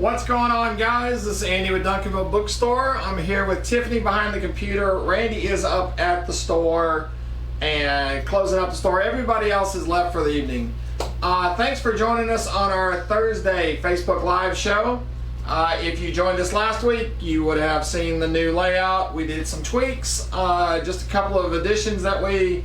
What's going on, guys? This is Andy with Duncanville Bookstore. I'm here with Tiffany behind the computer. Randy is up at the store and closing up the store. Everybody else is left for the evening. Thanks for joining us on our Thursday Facebook Live show. If you joined us last week, you would have seen the new layout. We did some tweaks, just a couple of additions that we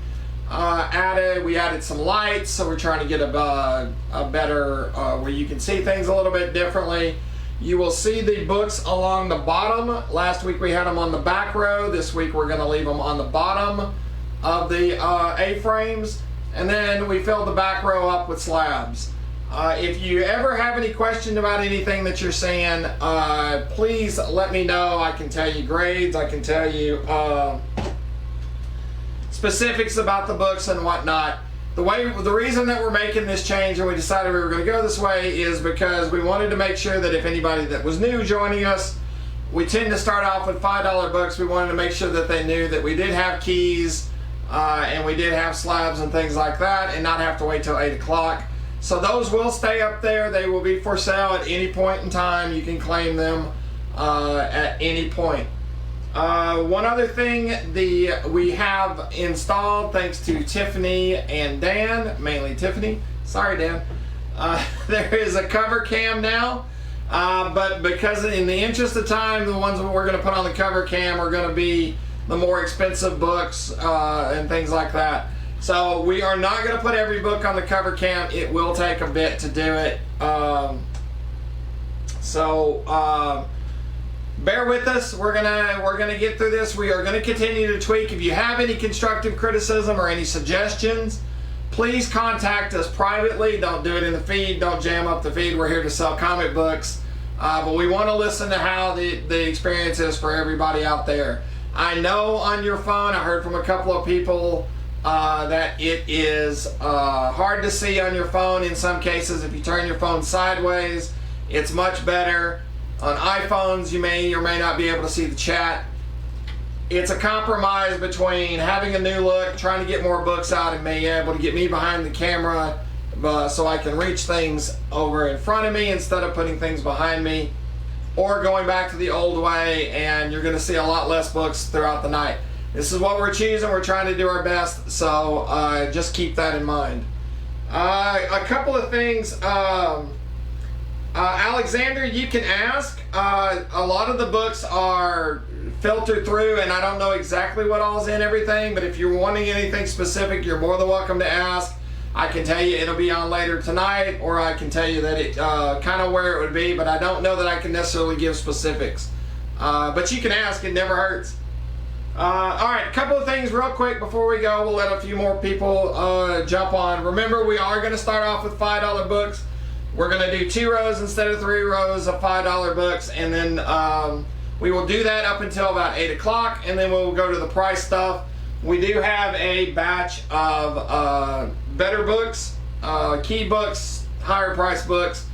added. We added some lights, so we're trying to get a better where you can see things a little bit differently. You will see the books along the bottom. Last week we had them on the back row. This week we're going to leave them on the bottom of the A-frames, and then we filled the back row up with slabs. If you ever have any question about anything that you're seeing, please let me know. I can tell you grades, I can tell you specifics about the books and whatnot. The reason that we're making this change and we decided we were going to go this way is because we wanted to make sure that if anybody that was new joining us, we tend to start off with $5 books. We wanted to make sure that they knew that we did have keys and we did have slabs and things like that, and not have to wait till 8 o'clock. So those will stay up there. They will be for sale at any point in time. You can claim them at any point. One other thing we have installed, thanks to Tiffany and Dan, mainly Tiffany, sorry Dan, there is a cover cam now, but because in the interest of time, the ones that we're going to put on the cover cam are going to be the more expensive books and things like that. So we are not going to put every book on the cover cam. It will take a bit to do it. Bear with us. We're gonna get through this. We are gonna continue to tweak. If you have any constructive criticism or any suggestions, please contact us privately. Don't do it in the feed. Don't jam up the feed. We're here to sell comic books, but we want to listen to how the experience is for everybody out there. I know on your phone, I heard from a couple of people that it is hard to see on your phone in some cases. If you turn your phone sideways, it's much better. On iPhones, you may or may not be able to see the chat. It's a compromise between having a new look, trying to get more books out, and being able to get me behind the camera so I can reach things over in front of me instead of putting things behind me, or going back to the old way, and you're going to see a lot less books throughout the night. This is what we're choosing. We're trying to do our best, so just keep that in mind. A couple of things. Alexander, you can ask. A lot of the books are filtered through, and I don't know exactly what all's in everything, but if you're wanting anything specific, you're more than welcome to ask. I can tell you it'll be on later tonight, or I can tell you that it kind of where it would be, but I don't know that I can necessarily give specifics. But you can ask. It never hurts. Alright, a couple of things real quick before we go. We'll let a few more people jump on. Remember, we are going to start off with $5 books. We're going to do 2 rows instead of 3 rows of $5 books, and then we will do that up until about 8 o'clock, and then we'll go to the price stuff. We do have a batch of better books, key books, higher price books.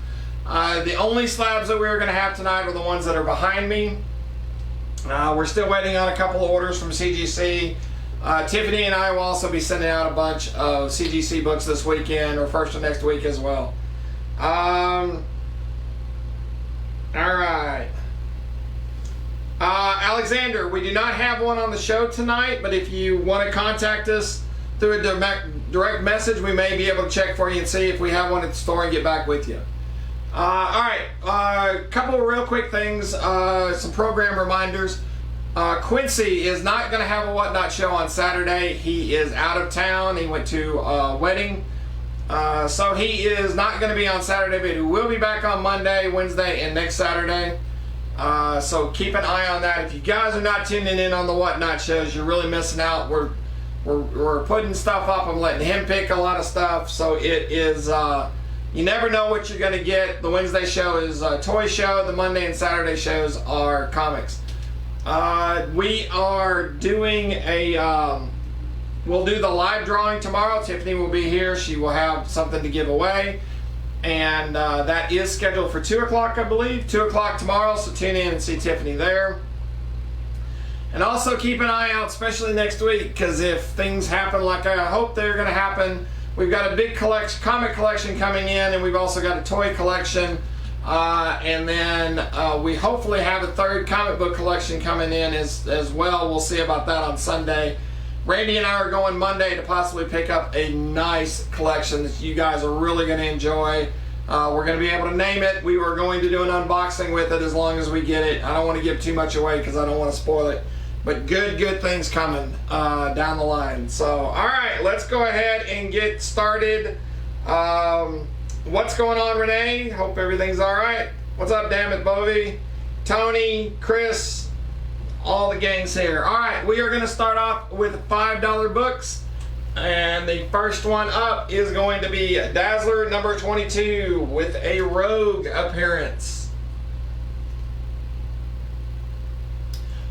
The only slabs that we're going to have tonight are the ones that are behind me. We're still waiting on a couple of orders from CGC. Tiffany and I will also be sending out a bunch of CGC books this weekend or first of next week as well. Alright. Alexander, we do not have one on the show tonight, but if you want to contact us through a direct message, we may be able to check for you and see if we have one at the store and get back with you. Alright, a couple of real quick things, some program reminders. Quincy is not going to have a Whatnot show on Saturday. He is out of town. He went to a wedding. So he is not going to be on Saturday, but he will be back on Monday, Wednesday, and next Saturday. So keep an eye on that. If you guys are not tuning in on the Whatnot shows, you're really missing out. We're putting stuff up. I'm letting him pick a lot of stuff. So it is, you never know what you're going to get. The Wednesday show is a toy show. The Monday and Saturday shows are comics. We are doing we'll do the live drawing tomorrow. Tiffany will be here. She will have something to give away. And that is scheduled for 2 o'clock, I believe. 2 o'clock tomorrow, so tune in and see Tiffany there. And also keep an eye out, especially next week, because if things happen like I hope they're going to happen, we've got a big comic collection coming in, and we've also got a toy collection And then we hopefully have a third comic book collection coming in as well. We'll see about that on Sunday. Randy and I are going Monday to possibly pick up a nice collection that you guys are really going to enjoy. We're going to be able to name it. We were going to do an unboxing with it as long as we get it. I don't want to give too much away because I don't want to spoil it. But good things coming down the line. So, all right, let's go ahead and get started. What's going on, Renee? Hope everything's all right. What's up, damn it, Bovie? Tony, Chris, all the gangs here. All right, we are going to start off with $5 books. And the first one up is going to be Dazzler number 22 with a Rogue appearance.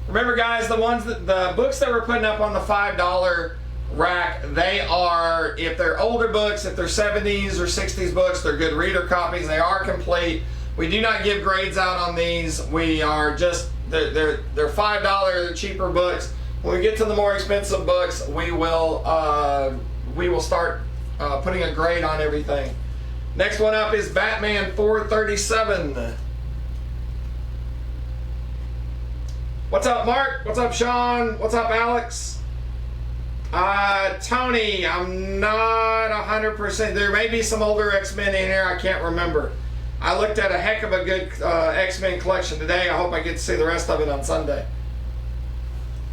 Remember, guys, the books that we're putting up on the $5 rack, they are, if they're older books, if they're 70s or 60s books, they're good reader copies. They are complete. We do not give grades out on these. We are just, they're $5, they're cheaper books. When we get to the more expensive books, we will start putting a grade on everything. Next one up is Batman 437. What's up, Mark? What's up, Sean? What's up, Alex? Tony, I'm not 100%. There may be some older X-Men in here. I can't remember. I looked at a heck of a good X-Men collection today. I hope I get to see the rest of it on Sunday.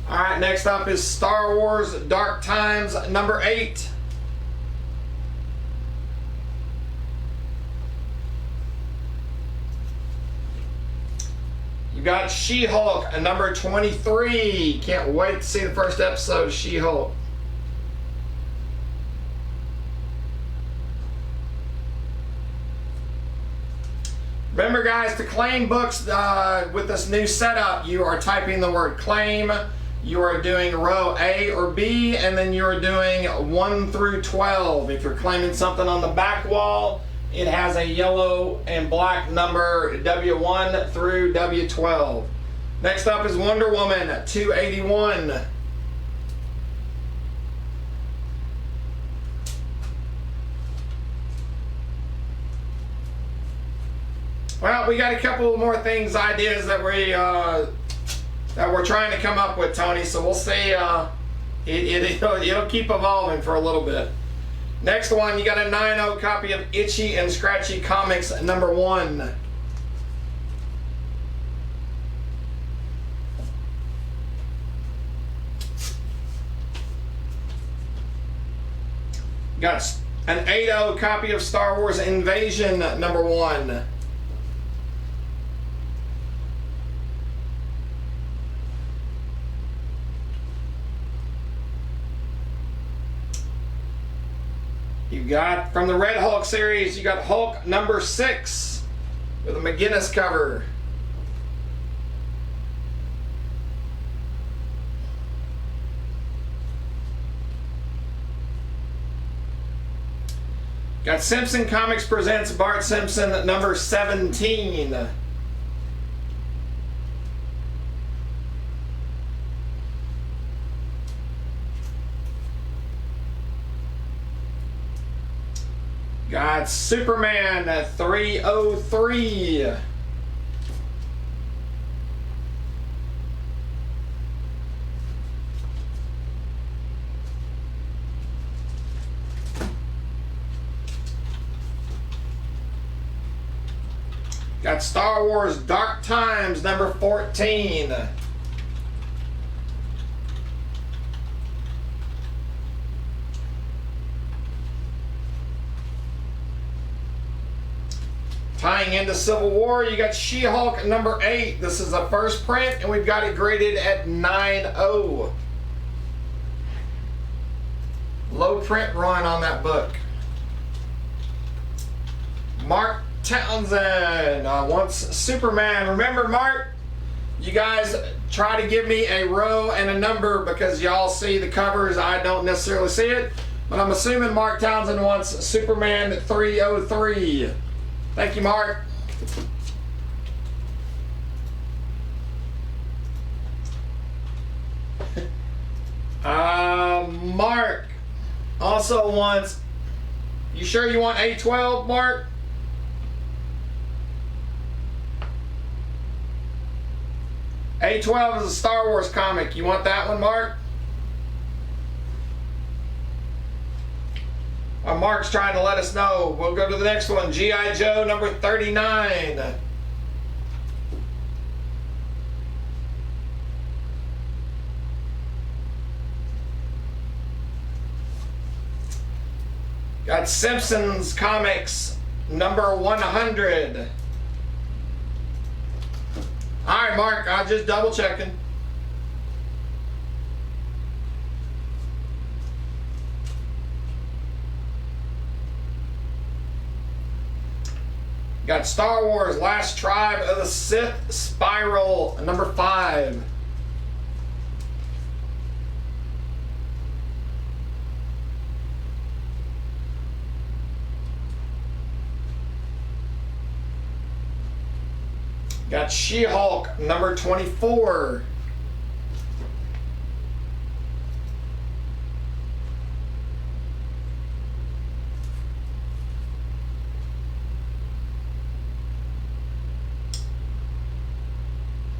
All right, next up is Star Wars Dark Times number 8. You got She-Hulk number 23. Can't wait to see the first episode of She-Hulk. Remember, guys, to claim books with this new setup, you are typing the word claim. You are doing row A or B, and then you are doing 1 through 12. If you're claiming something on the back wall, it has a yellow and black number, W1 through W12. Next up is Wonder Woman 281. Well, we got a couple more ideas that we're trying to come up with, Tony. So we'll see. It'll keep evolving for a little bit. Next one, you got a 9.0 copy of Itchy and Scratchy Comics number 1. Got an 8.0 copy of Star Wars Invasion number 1. You got, from the Red Hulk series, you got Hulk number 6 with a McGinnis cover. Got Simpson Comics presents Bart Simpson number 17. Got Superman 303. Got Star Wars Dark Times number 14. Tying into Civil War, you got She-Hulk number 8. This is a first print, and we've got it graded at 9.0. Low print run on that book. Mark Townsend wants Superman. Remember, Mark, you guys try to give me a row and a number because y'all see the covers. I don't necessarily see it, but I'm assuming Mark Townsend wants Superman 303. Thank you, Mark. Mark also wants, you sure you want A12, Mark? A12 is a Star Wars comic. You want that one, Mark? Mark's trying to let us know. We'll go to the next one. G.I. Joe number 39. Got Simpsons comics number 100. All right, Mark, I'm just double checking. Got Star Wars Last Tribe of the Sith Spiral number 5. Got She-Hulk number 24.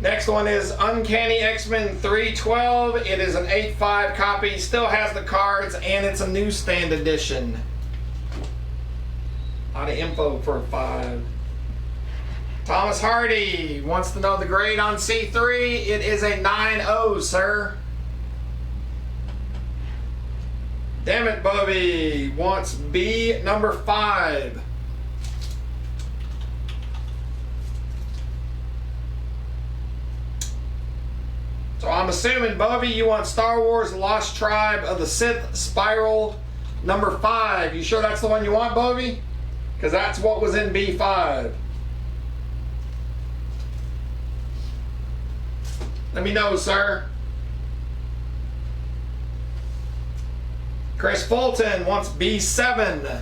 Next one is Uncanny X-Men 312. It is an 8.5 copy. Still has the cards, and it's a newsstand edition. A lot of info for a 5. Thomas Hardy wants to know the grade on C3. It is a 9.0, sir. Damn it, Bobby wants B number 5. So I'm assuming, Bobby, you want Star Wars Lost Tribe of the Sith Spiral number 5. You sure that's the one you want, Bobby? Because that's what was in B5. Let me know, sir. Chris Fulton wants B7.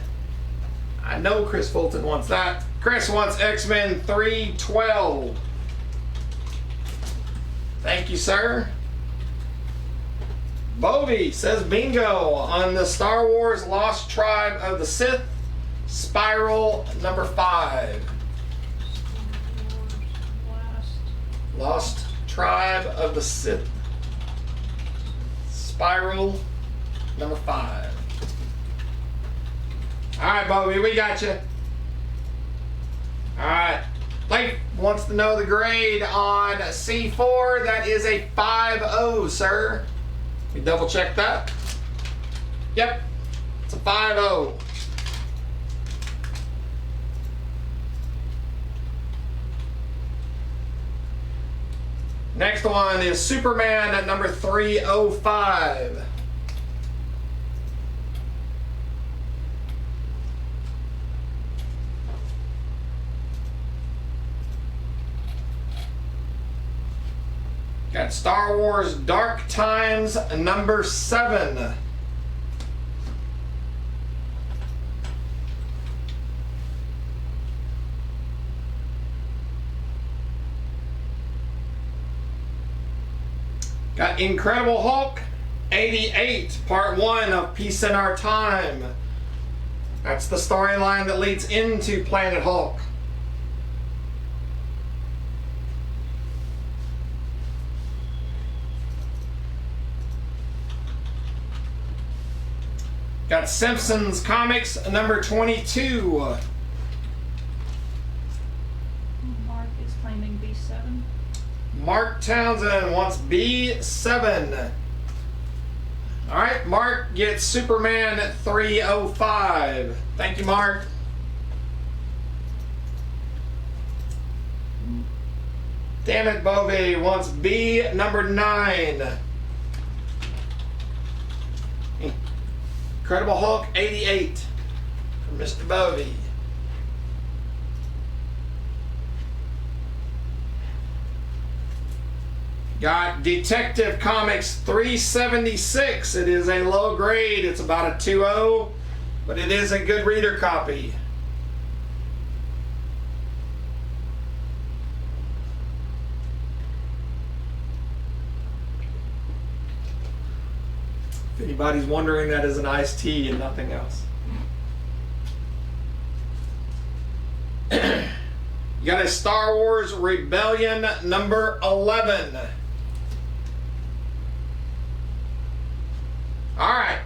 I know Chris Fulton wants that. Chris wants X-Men 312. Thank you, sir. Bovie says bingo on the Star Wars Lost Tribe of the Sith Spiral number 5. Lost Tribe of the Sith Spiral number 5. Alright, Bobby, we got you. Alright. Blake wants to know the grade on C4. That is a 5.0, sir. We double check that. Yep. It's a 5.0. Next one is Superman at number 305. Got Star Wars Dark Times number 7. Got Incredible Hulk 88, part 1 of Peace in Our Time. That's the storyline that leads into Planet Hulk. Got Simpsons Comics number 22. Mark is claiming B7. Mark Townsend wants B7. Alright, Mark gets Superman at 305. Thank you, Mark. Damn it, Bovie wants B number 9. Incredible Hulk 88 from Mr. Bovie. Got Detective Comics 376. It is a low grade. It's about a 2.0, but it is a good reader copy. If anybody's wondering, that is an iced tea and nothing else. got a Star Wars Rebellion number 11. All right,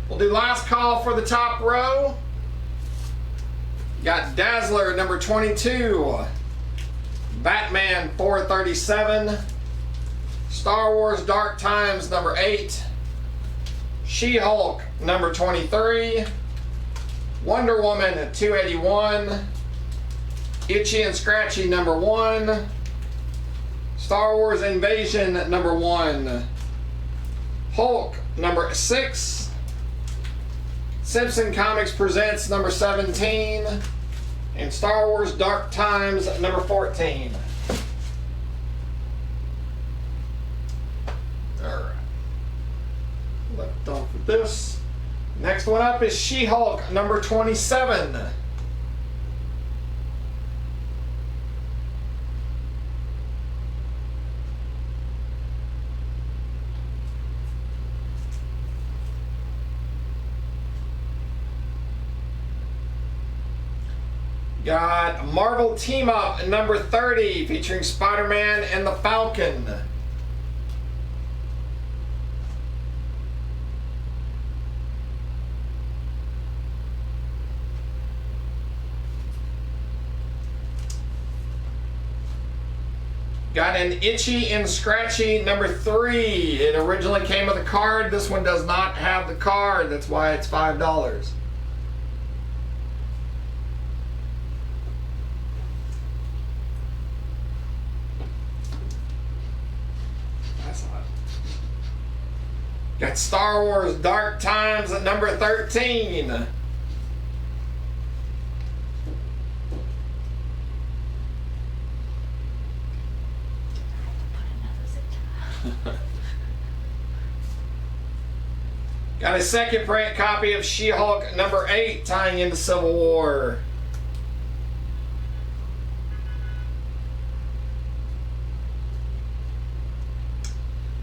we'll do last call for the top row. Got Dazzler number 22, Batman 437, Star Wars Dark Times number 8, She-Hulk number 23, Wonder Woman 281, Itchy and Scratchy number 1, Star Wars Invasion number 1, Hulk number 6, Simpson Comics Presents number 17, and Star Wars Dark Times number 14. Alright. Left off with this. Next one up is She-Hulk number 27. Got Marvel Team Up number 30 featuring Spider-Man and the Falcon. Got an Itchy and Scratchy number 3. It originally came with a card. This one does not have the card. That's why it's $5. Got Star Wars Dark Times at number 13. Got a second print copy of She-Hulk number 8 tying into Civil War.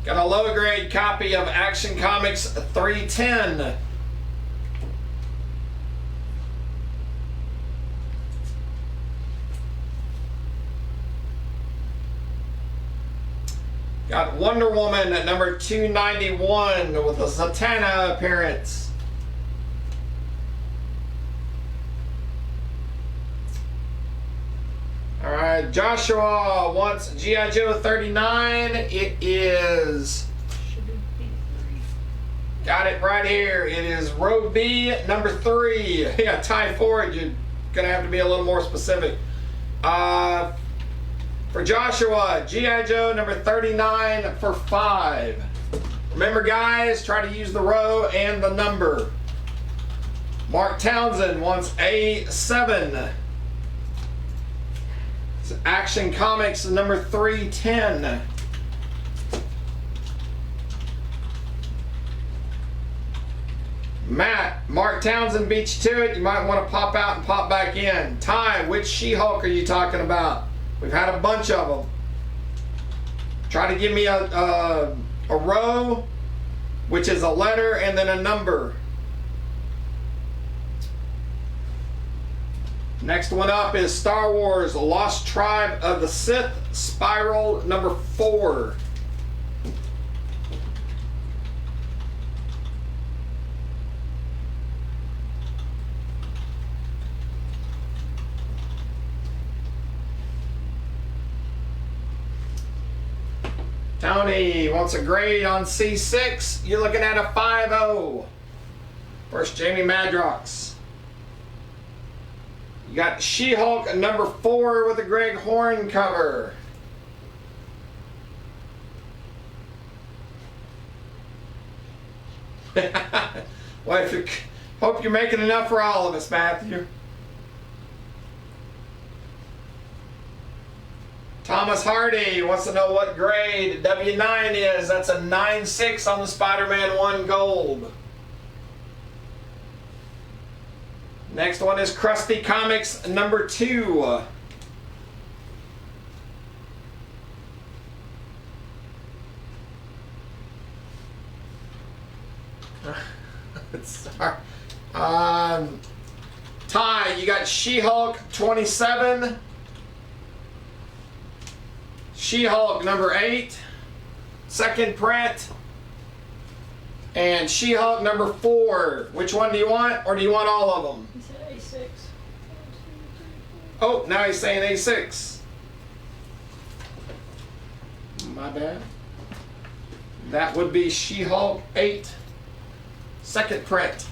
Got a low grade copy of Action Comics 310. Got Wonder Woman at number 291 with a Zatanna appearance. Alright, Joshua wants G.I. Joe 39. It is... Got it right here. It is row B, number 3. Yeah, tie forward. You're going to have to be a little more specific. For Joshua, G.I. Joe number 39 for 5. Remember, guys, try to use the row and the number. Mark Townsend wants A7. It's Action Comics number 310. Matt, Mark Townsend beat you to it. You might want to pop out and pop back in. Ty, which She-Hulk are you talking about? We've had a bunch of them. Try to give me a row, which is a letter and then a number. Next one up is Star Wars Lost Tribe of the Sith, Spiral number 4. Tony wants a grade on C6. You're looking at a 5.0. First, Jamie Madrox. You got She-Hulk number 4 with a Greg Horn cover. Well, hope you're making enough for all of us, Matthew. Thomas Hardy wants to know what grade W9 is. That's a 9.6 on the Spider-Man 1 Gold. Next one is Krusty Comics number 2. Sorry. Ty, you got She-Hulk 27. She-Hulk number 8, second print, and She-Hulk number 4. Which one do you want, or do you want all of them? He said A6. Oh, now he's saying A6. My bad. That would be She-Hulk 8, second print.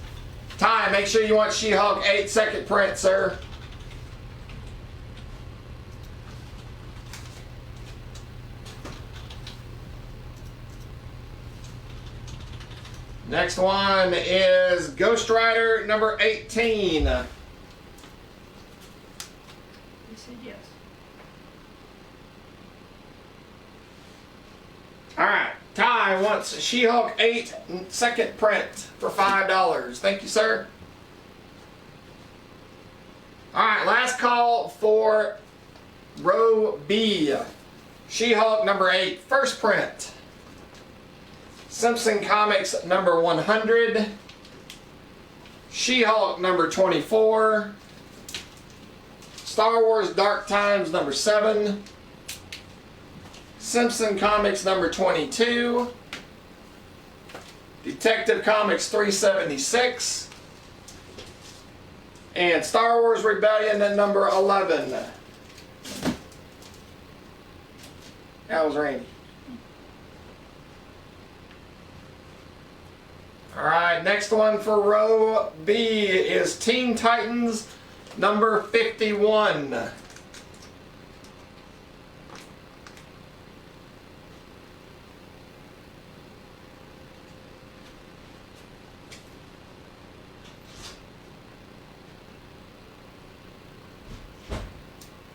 Ty, make sure you want She-Hulk 8, second print, sir. Next one is Ghost Rider number 18. He said yes. Alright, Ty wants She-Hulk 8, second print for $5. Thank you, sir. Alright, last call for row B. She-Hulk number 8, first print. Simpson Comics number 100. She-Hulk number 24. Star Wars Dark Times number 7. Simpson Comics number 22. Detective Comics 376. And Star Wars Rebellion number 11. That was Randy. Alright, next one for row B is Teen Titans number 51.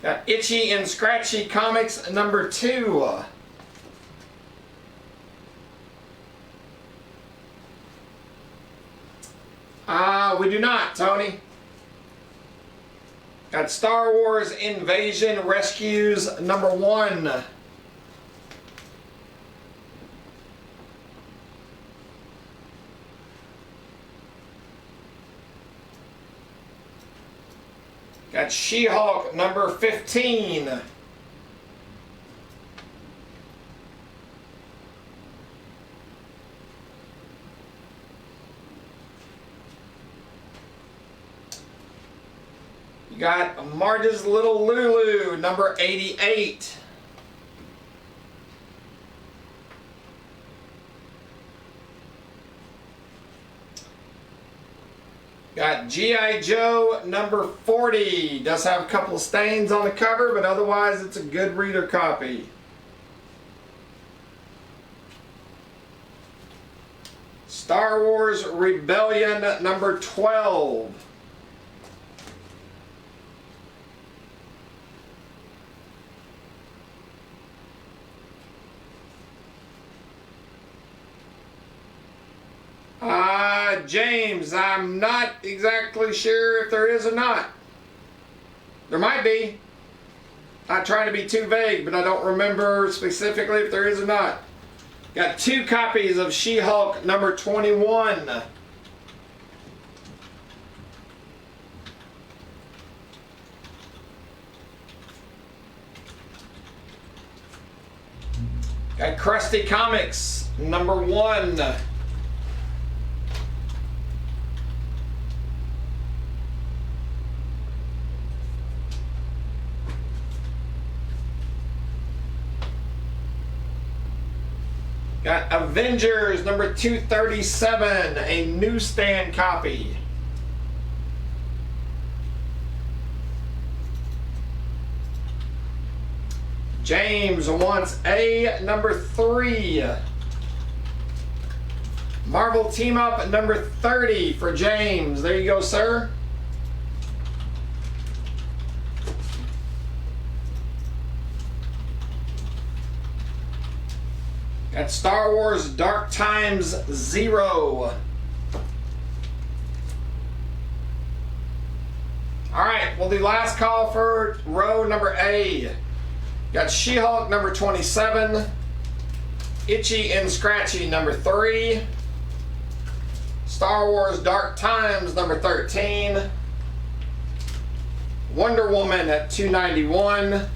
Got Itchy and Scratchy Comics number 2. We do not, Tony. Got Star Wars Invasion Rescues number 1. Got She-Hulk number 15. You got Marge's Little Lulu number 88. Got G.I. Joe number 40. Does have a couple of stains on the cover, but otherwise it's a good reader copy. Star Wars Rebellion number 12. James, I'm not exactly sure if there is or not. There might be. I try to be too vague, but I don't remember specifically if there is or not. Got 2 copies of She-Hulk number 21. Got Krusty Comics number 1. Got Avengers number 237, a newsstand copy. James wants A number 3. Marvel Team Up number 30 for James. There you go, sir. Got Star Wars Dark Times 0. Alright, we'll do last call for row number A. Got She-Hulk number 27. Itchy and Scratchy number 3. Star Wars Dark Times number 13. Wonder Woman at 291.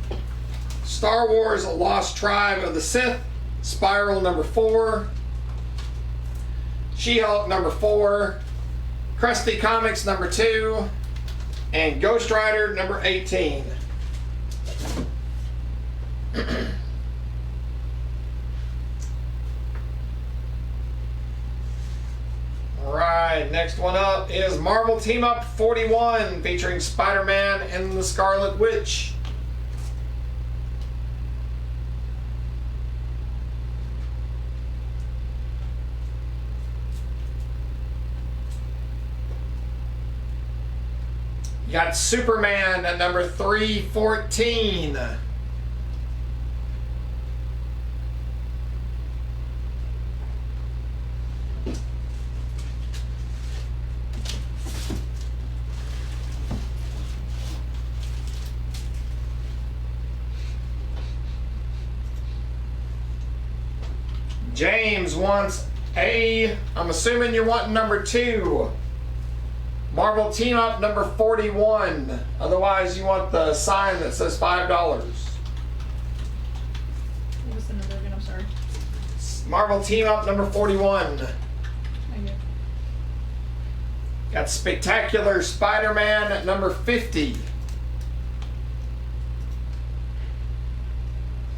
Star Wars Lost Tribe of the Sith, Spiral number 4. She-Hulk number 4. Krusty Comics number 2. And Ghost Rider number 18. Alright, next one up is Marvel Team Up 41 featuring Spider-Man and the Scarlet Witch. You got Superman at number 314. James wants I'm assuming you're wanting number 2. Marvel Team Up number 41. Otherwise, you want the sign that says $5. What was the number again? I'm sorry. Marvel Team Up number 41. Okay. Got Spectacular Spider-Man at number 50.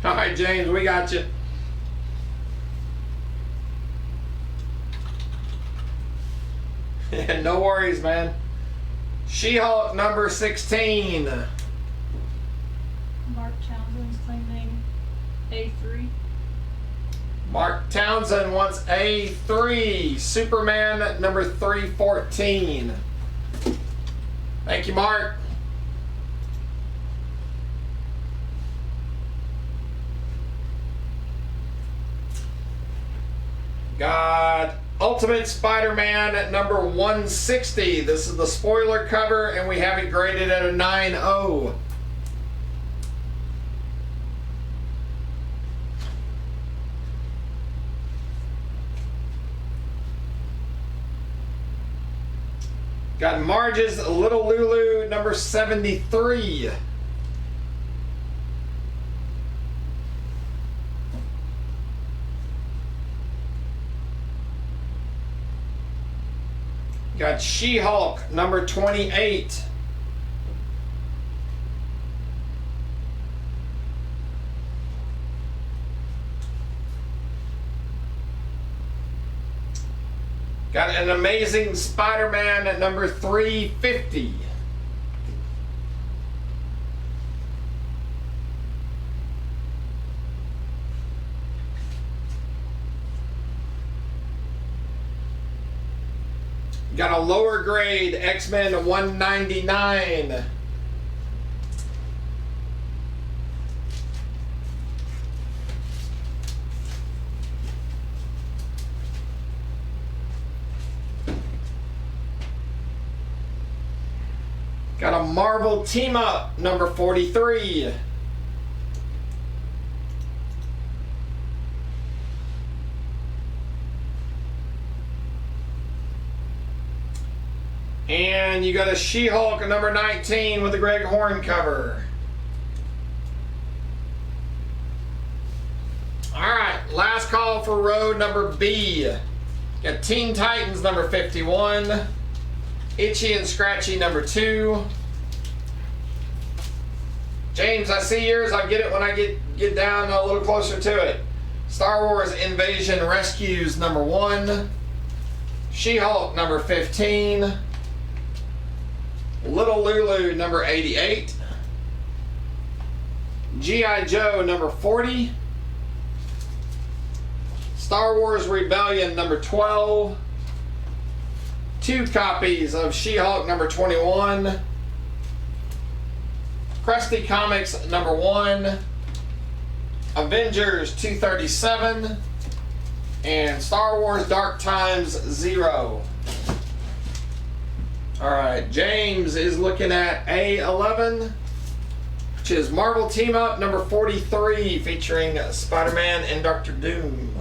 All right, James, we got you. No worries, man. She-Hulk number 16. Mark Townsend's claiming A3. Mark Townsend wants A3. Superman at number 314. Thank you, Mark. Got Ultimate Spider-Man at number 160. This is the spoiler cover, and we have it graded at a 9.0. Got Marge's Little Lulu, number 73. Got She-Hulk, number 28. Got an Amazing Spider-Man at number 350. Got a lower grade X-Men 199. Got a Marvel Team Up number 43. And you got a She-Hulk number 19 with the Greg Horn cover. Alright, last call for row number B. Got Teen Titans number 51. Itchy and Scratchy number 2. James, I see yours. I'll get it when I get down a little closer to it. Star Wars Invasion Rescues number 1. She-Hulk number 15. Little Lulu number 88. G.I. Joe number 40. Star Wars Rebellion number 12. 2 copies of She-Hulk number 21. Krusty Comics number 1. Avengers 237. And Star Wars Dark Times 0. Alright, James is looking at A11, which is Marvel Team Up number 43 featuring Spider-Man and Dr. Doom.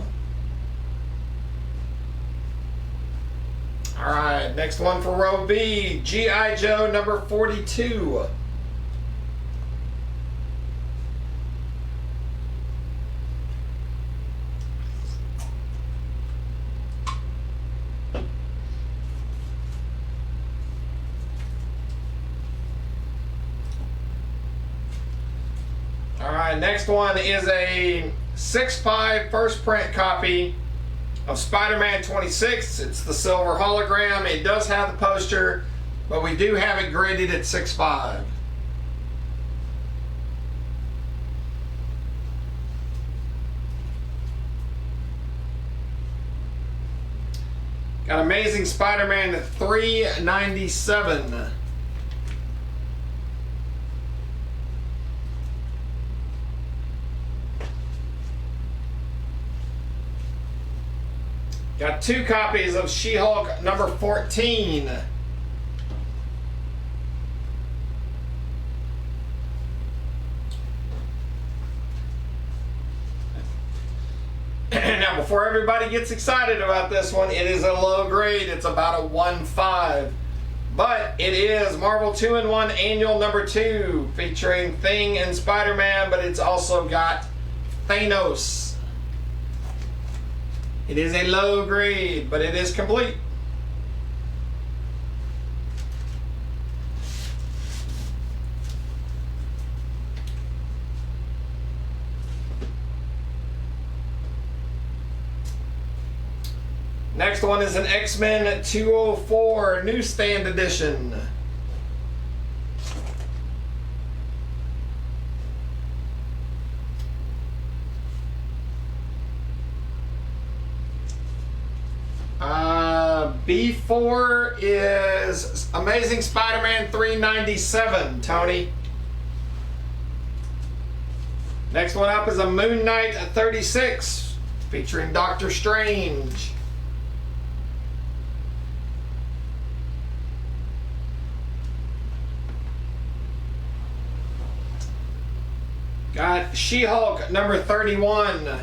Alright, next one for row B, G.I. Joe number 42. right, next one is a 6.5 first print copy of Spider-Man 26. It's the silver hologram. It does have the poster, but we do have it graded at 6.5. Got Amazing Spider-Man at $3.97. Got 2 copies of She-Hulk number 14. Now, before everybody gets excited about this one, it is a low grade. It's about a 1.5. But it is Marvel 2-in-1 Annual number 2, featuring Thing and Spider-Man, but it's also got Thanos. It is a low grade, but it is complete. Next one is an X-Men 204 Newsstand edition. B4 is Amazing Spider-Man 397, Tony. Next one up is a Moon Knight 36, featuring Doctor Strange. Got She-Hulk number 31.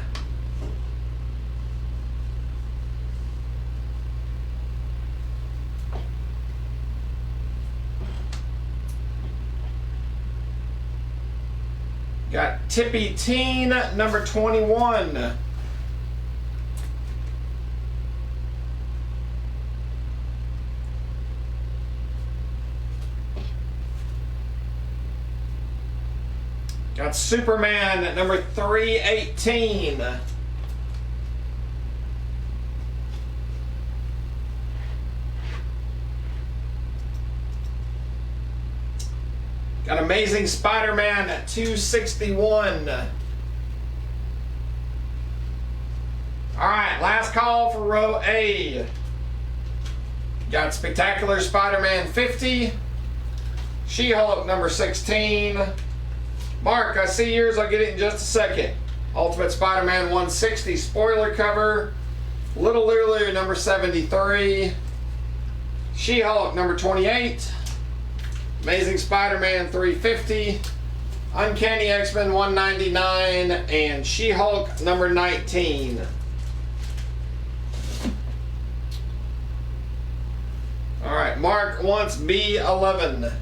Got Tippy Teen number 21. Got Superman number 318. Got Amazing Spider-Man 261. Alright, last call for row A. Got Spectacular Spider-Man 50. She-Hulk number 16. Mark, I see yours. I'll get it in just a second. Ultimate Spider-Man 160 spoiler cover. Little Lulu number 73. She-Hulk number 28. Amazing Spider-Man 350. Uncanny X-Men 199. And She-Hulk number 19. Alright, Mark wants B11.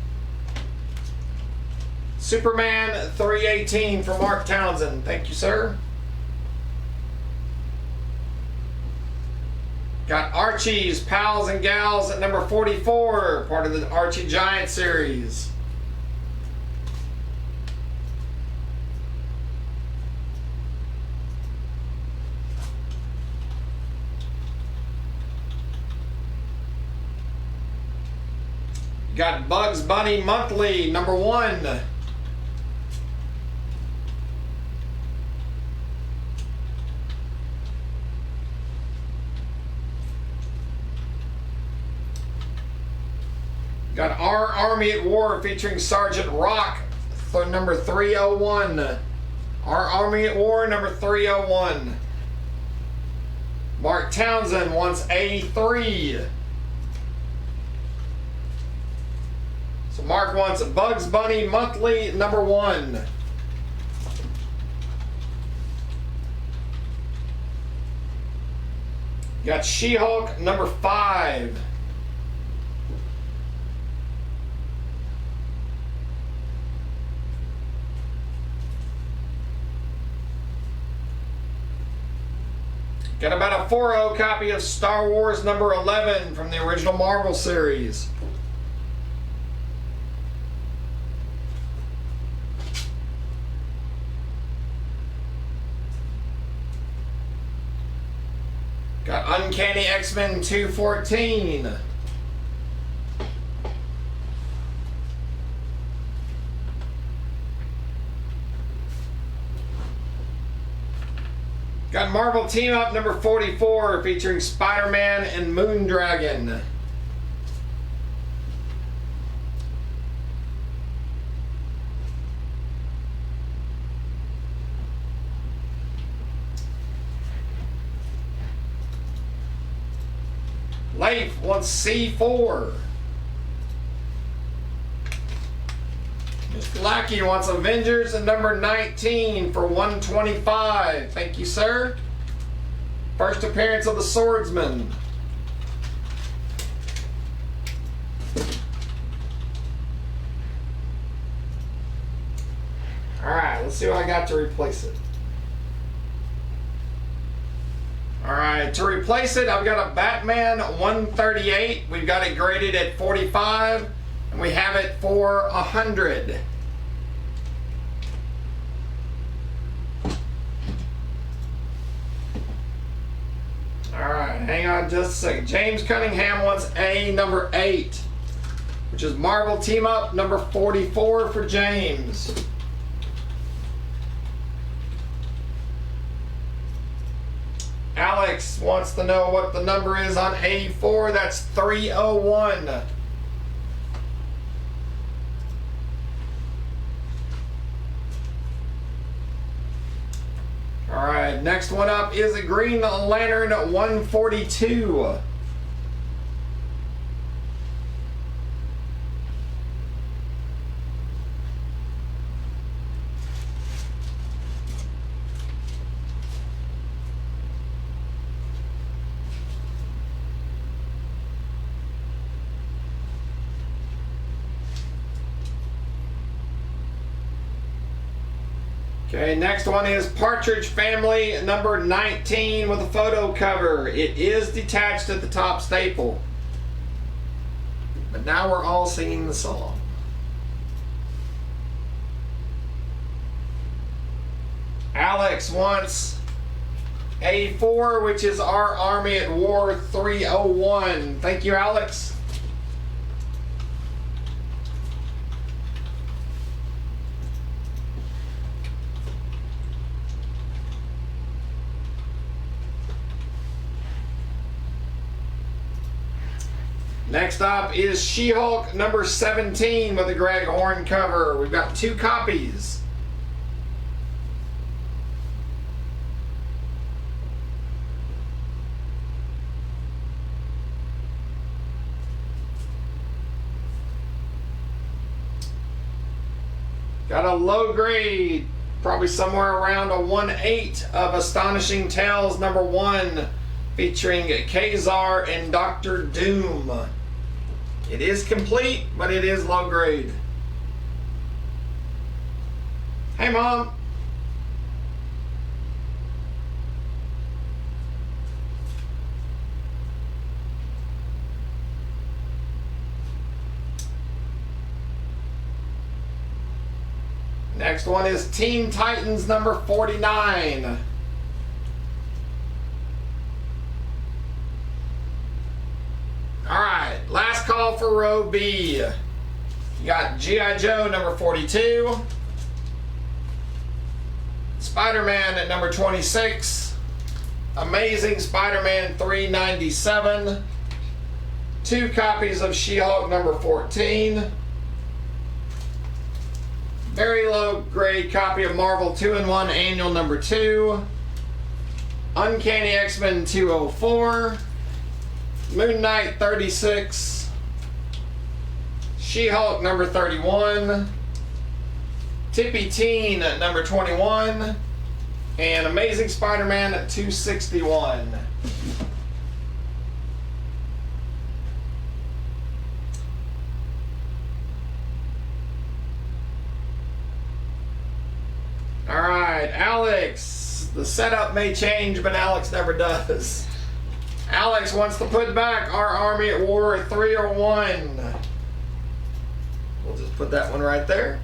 Superman 318 for Mark Townsend. Thank you, sir. Got Archie's Pals and Gals at number 44, part of the Archie Giant series. Got Bugs Bunny Monthly, number 1. Got Our Army at War featuring Sergeant Rock, number 301. Our Army at War, number 301. Mark Townsend wants A3. So Mark wants Bugs Bunny Monthly, number 1. Got She-Hulk, number 5. Got about a 4.0 copy of Star Wars number 11 from the original Marvel series. Uncanny X-Men 214. Got Marvel Team Up number 44 featuring Spider-Man and Moondragon. Leif wants C4. Mr. Lackey wants Avengers and number 19 for 125. Thank you, sir. First appearance of the Swordsman. Alright, let's see what I got to replace it. Alright, to replace it, I've got a Batman 138. We've got it graded at 45, and we have it for 100. Alright, hang on just a second. James Cunningham wants A number 8, which is Marvel Team Up number 44 for James. Alex wants to know what the number is on A4. That's 301. Alright, next one up is a Green Lantern 142. Okay, next one is Partridge Family number 19 with a photo cover. It is detached at the top staple. But now we're all singing the song. Alex wants A4, which is Our Army at War 301. Thank you, Alex. Next up is She-Hulk number 17 with a Greg Horn cover. We've got 2 copies. Got a low grade, probably somewhere around a 1/8 of Astonishing Tales number 1 featuring Kazar and Dr. Doom. It is complete, but it is low grade. Hey, Mom. Next one is Teen Titans number 49. Alright, last call for row B. You got G.I. Joe number 42. Spider-Man at number 26. Amazing Spider-Man 397. 2 copies of She-Hulk number 14. Very low grade copy of Marvel 2-in-1 Annual number 2. Uncanny X-Men 204. Moon Knight 36. She-Hulk number 31. Tippy Teen at number 21. And Amazing Spider-Man at 261. Alright, Alex. The setup may change, but Alex never does. Alex wants to put back Our Army at War 301. We'll just put that one right there.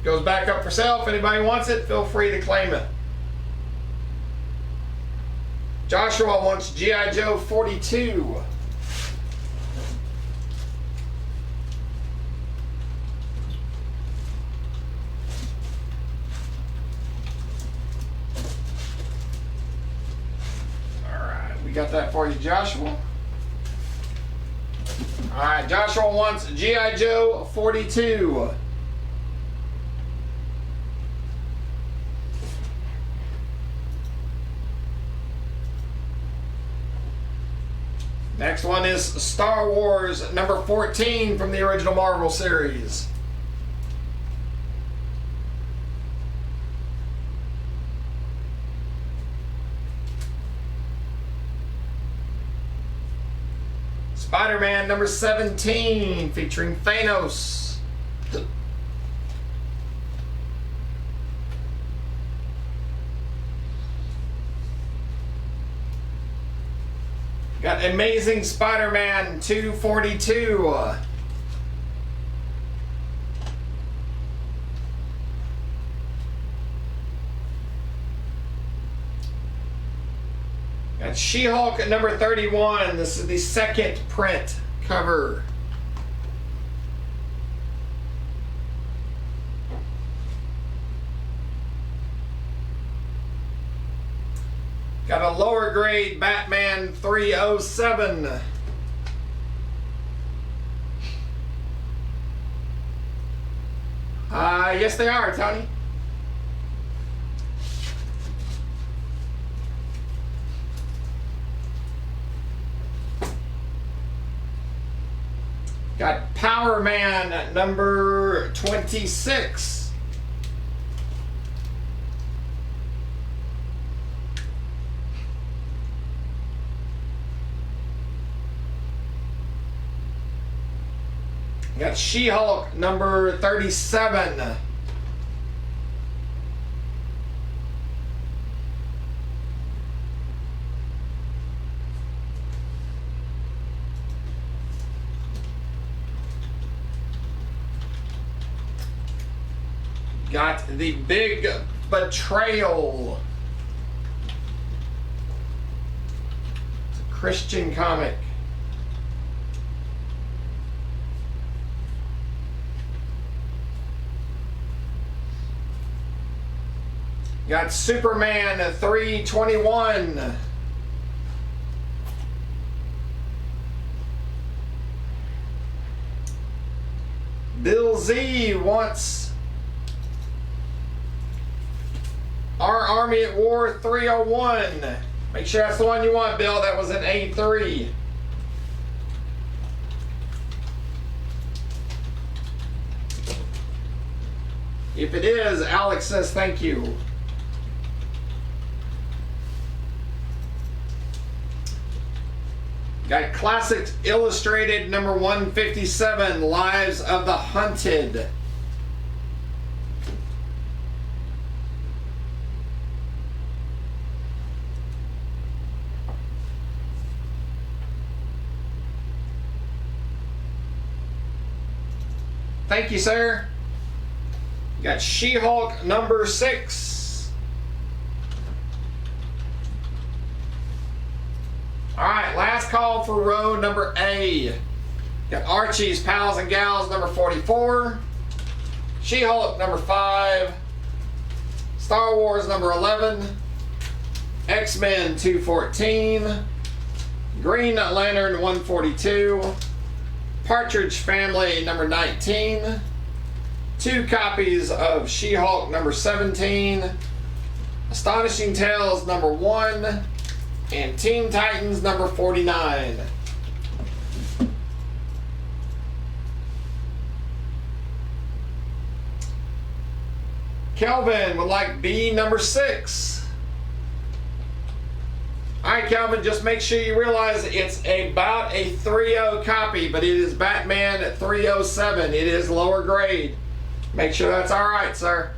Goes back up for sale. If anybody wants it, feel free to claim it. Joshua wants G.I. Joe 42. Alright, we got that for you, Joshua. Alright, Joshua wants G.I. Joe 42. Next one is Star Wars number 14 from the original Marvel series. Spider-Man number 17 featuring Thanos. Got Amazing Spider-Man 242. Got She-Hulk at number 31. This is the second print cover. Got a lower grade Batman 307. Yes they are, Tony. Got Power Man at number 26. Got She-Hulk number 37. Got The Big Betrayal. It's a Christian comic. Got Superman 321. Bill Z wants Our Army at War 301. Make sure that's the one you want, Bill. That was an A3. If it is, Alex says thank you. Got Classics Illustrated number 157, Lives of the Hunted. Thank you, sir. Got She-Hulk number 6. Alright, last call for row number A. Got Archie's Pals and Gals number 44. She-Hulk number 5. Star Wars number 11. X-Men 214. Green Lantern 142. Partridge Family number 19. 2 copies of She-Hulk number 17. Astonishing Tales number 1. And Teen Titans number 49. Kelvin would like B number 6. Alright, Kelvin, just make sure you realize it's about a 3.0 copy, but it is Batman at 307. It is lower grade. Make sure that's alright, sir.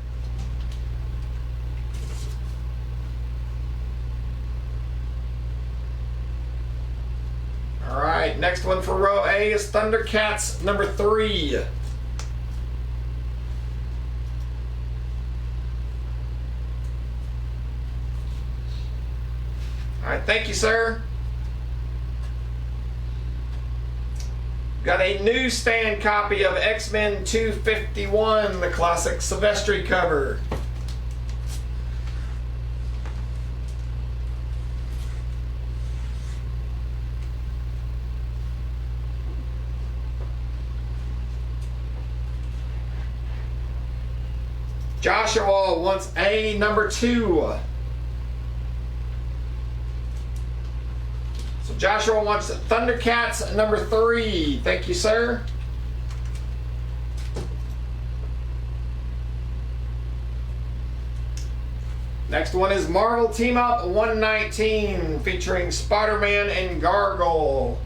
Alright, next one for row A is Thundercats number 3. Alright, thank you, sir. Got a newsstand copy of X-Men 251, the classic Silvestri cover. Joshua wants a number 2. So Joshua wants Thundercats number 3. Thank you, sir. Next one is Marvel Team Up 119 featuring Spider-Man and Gargoyle.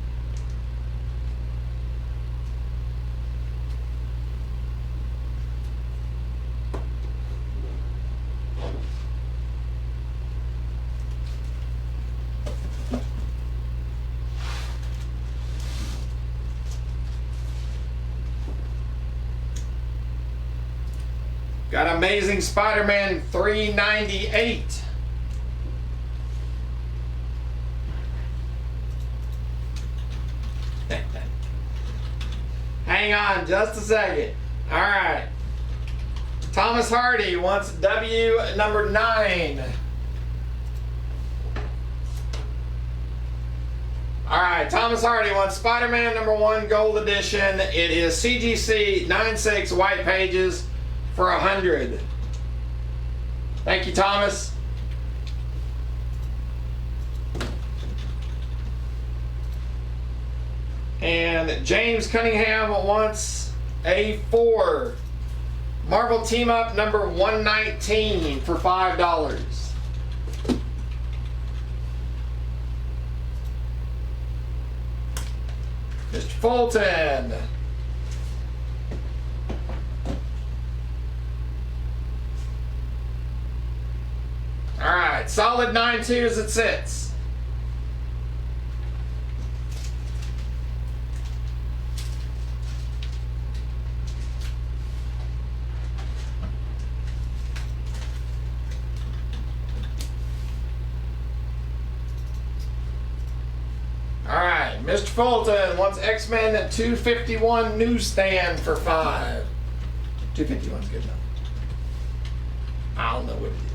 Got Amazing Spider-Man 398. Hang on just a second. All right. Thomas Hardy wants W number 9. All right, Thomas Hardy wants Spider-Man number 1 Gold Edition. It is CGC 96 white pages for 100. Thank you, Thomas. And James Cunningham wants A4 Marvel Team Up number 119 for $5. Mr. Fulton. All right, solid 9.2 as it sits. All right, Mr. Fulton wants X-Men 251 Newsstand for $5. 251's good enough. I don't know what it is.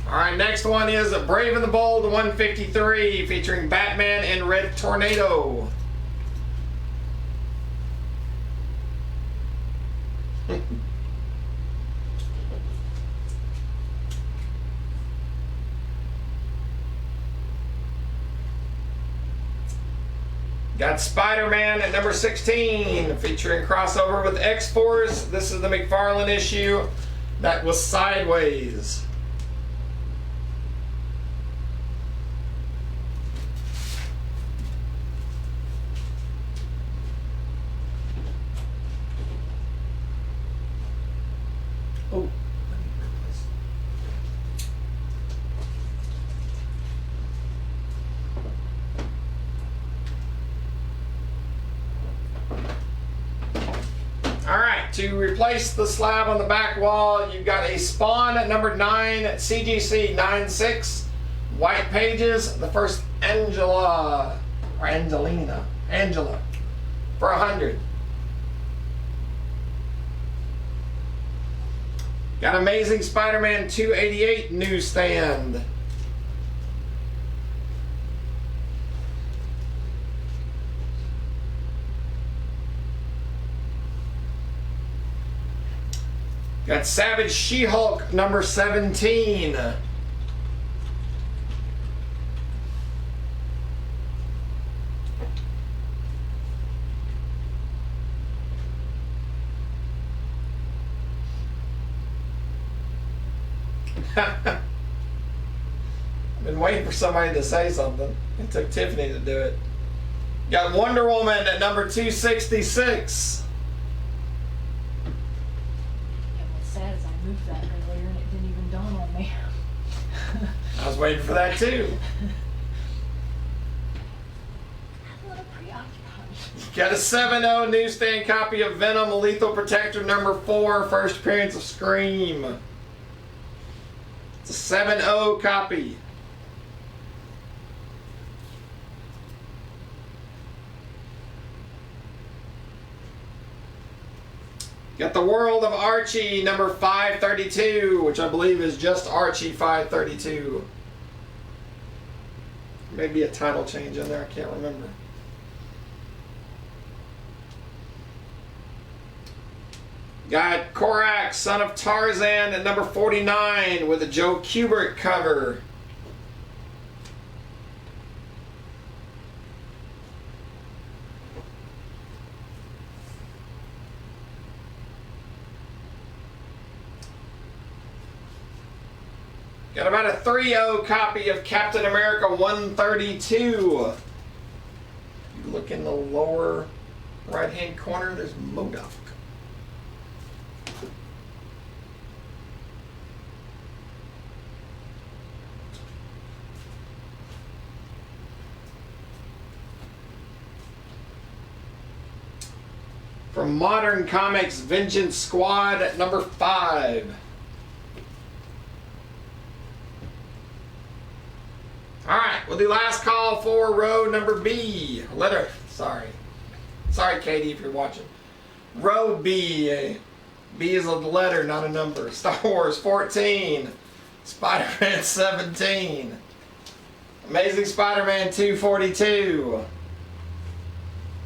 All right, next one is Brave and the Bold 153 featuring Batman and Red Tornado. Got Spider-Man at number 16 featuring crossover with X-Force. This is the McFarlane issue that was sideways. Oh. Alright, to replace the slab on the back wall, you've got a Spawn at number 9, CGC 96, white pages, the first Angela, or Angela, for 100. Got Amazing Spider-Man 288 Newsstand. Got Savage She-Hulk number 17. I've been waiting for somebody to say something. It took Tiffany to do it. Got Wonder Woman at number 266. Sad as I moved that earlier and it didn't even dawn on me. I was waiting for that too. I'm a little preoccupied. Got a 7.0 newsstand copy of Venom Lethal Protector number 4, first appearance of Scream. It's a 7-0 copy. Got the World of Archie, number 532, which I believe is just Archie 532. Maybe a title change in there, I can't remember. Got Korak, Son of Tarzan, at number 49 with a Joe Kubert cover. Got about a 3-0 copy of Captain America 132. You look in the lower right-hand corner, there's MODOK. From Modern Comics, Vengeance Squad at number 5. Alright, we'll do last call for row number B. Letter, sorry. Sorry, Katie, if you're watching. Row B. B is a letter, not a number. Star Wars 14. Spider-Man 17. Amazing Spider-Man 242.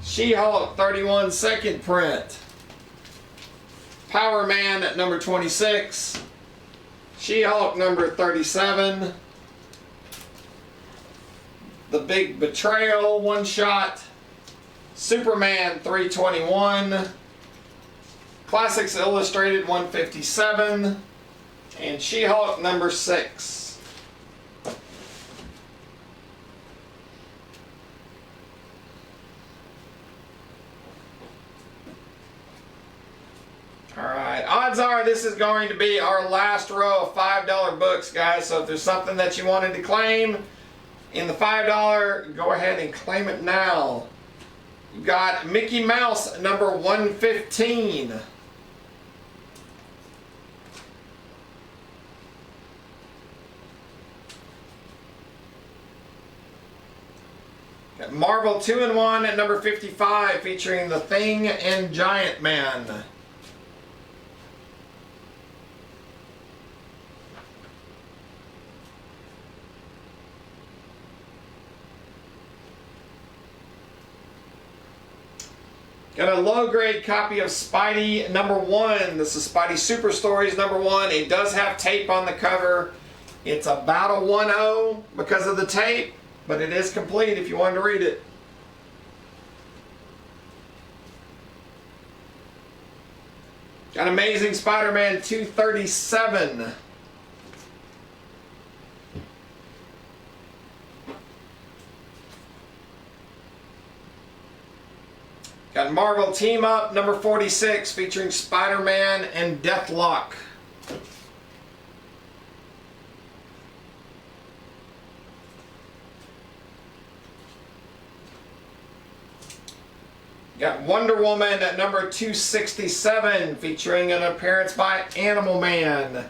She-Hulk 31 second print. Power Man at number 26. She-Hulk number 37. The Big Betrayal one shot. Superman 321. Classics Illustrated 157. And She-Hulk number 6. Alright, odds are this is going to be our last row of $5 books, guys. So if there's something that you wanted to claim in the $5, go ahead and claim it now. You got Mickey Mouse number 115. Got Marvel 2-in-1 at number 55 featuring The Thing and Giant Man. Got a low-grade copy of Spidey number 1. This is Spidey Super Stories number 1. It does have tape on the cover. It's about a 1-0 because of the tape, but it is complete if you wanted to read it. Got Amazing Spider-Man 237. Got Marvel Team Up number 46 featuring Spider-Man and Deathlock. Got Wonder Woman at number 267 featuring an appearance by Animal Man.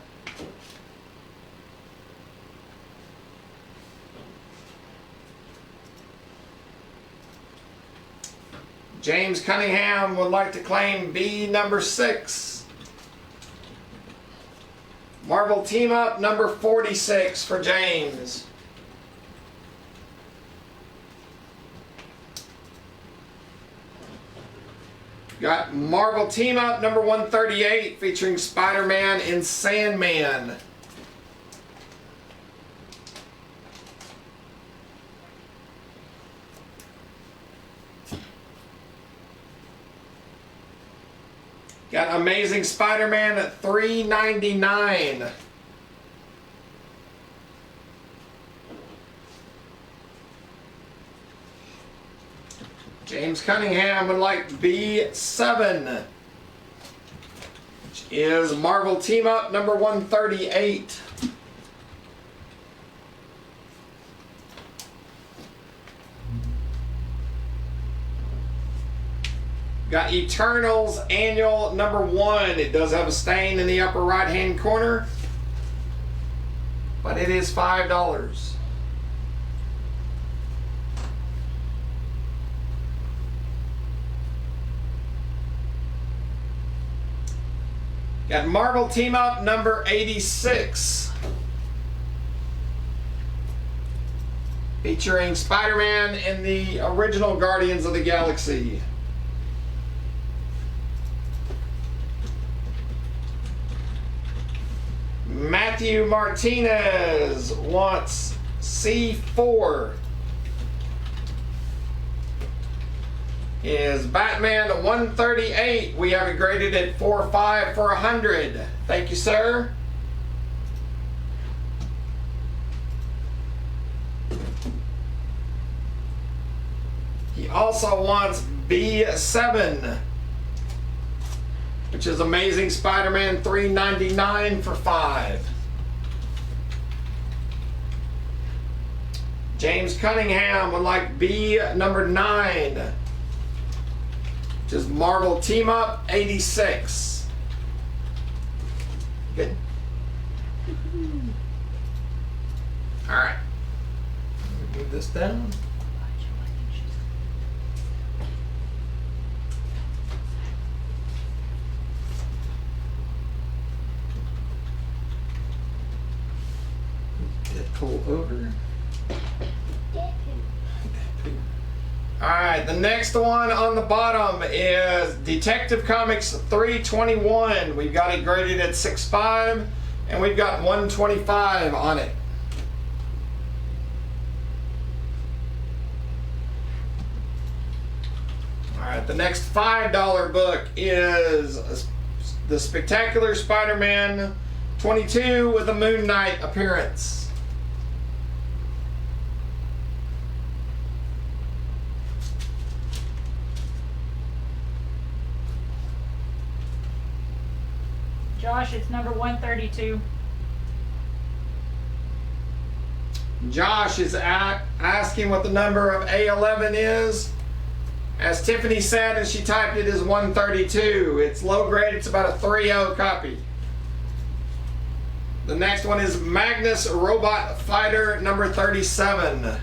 James Cunningham would like to claim B number 6. Marvel Team Up number 46 for James. Got Marvel Team Up number 138 featuring Spider-Man and Sandman. Got Amazing Spider-Man at $3.99. James Cunningham would like B7, which is Marvel Team Up number 138. Got Eternals Annual number 1. It does have a stain in the upper right hand corner. but it is $5. Got Marvel Team Up number 86. Featuring Spider-Man and the original Guardians of the Galaxy. Matthew Martinez wants C4. Is Batman 138. We have it graded at 4.5 for 100. Thank you, sir. He also wants B7, which is Amazing Spider-Man 399 for 5. James Cunningham would like B number 9, which is Marvel Team Up 86. Good. All right. Let me move this down. Pull over. Alright, the next one on the bottom is Detective Comics 321. We've got it graded at 6.5 and we've got 125 on it. Alright, the next $5 book is The Spectacular Spider-Man 22 with a Moon Knight appearance. Josh, it's number 132. Josh is asking what the number of A11 is. As Tiffany said, and she typed it as 132. It's low grade, it's about a 3.0 copy. The next one is Magnus Robot Fighter number 37.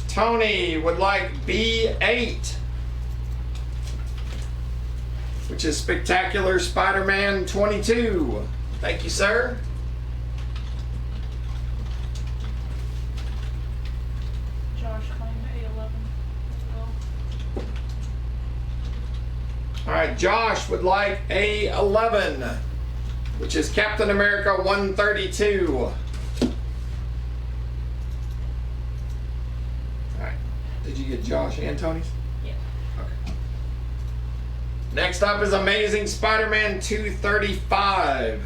Tony would like B8, which is Spectacular Spider-Man 22. Thank you, sir. Josh claimed A11 as well. All right, Josh would like A11, which is Captain America 132. Did you get Josh and Tony's? Yeah. Okay. Next up is Amazing Spider-Man 235.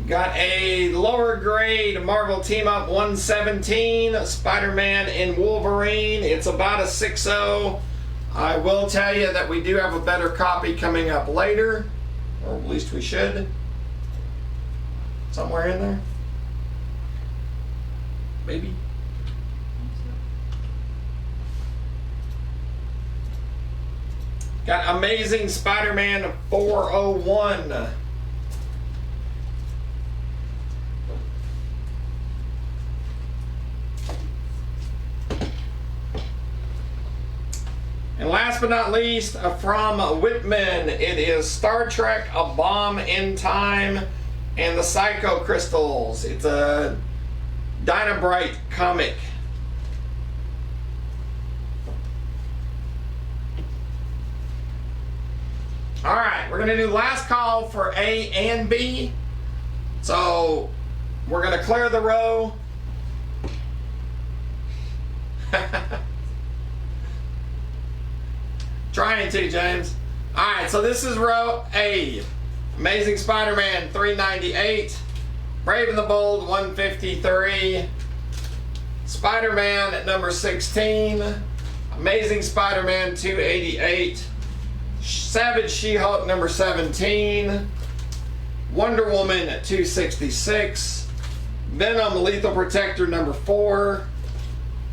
Got a lower grade Marvel Team Up 117, Spider-Man and Wolverine. It's about a 6.0. I will tell you that we do have a better copy coming up later, or at least we should. Somewhere in there. Maybe. Got Amazing Spider-Man 401. And last but not least, from Whitman, it is Star Trek: A Bomb in Time and the Psycho Crystals. It's a Dynabrite comic. All right, we're gonna do last call for A and B. So we're gonna clear the row. Trying to, James. All right, so this is row A. Amazing Spider-Man 398, Brave and the Bold 153, Spider-Man at number 16, Amazing Spider-Man 288, Savage She-Hulk number 17, Wonder Woman 266, Venom Lethal Protector number 4,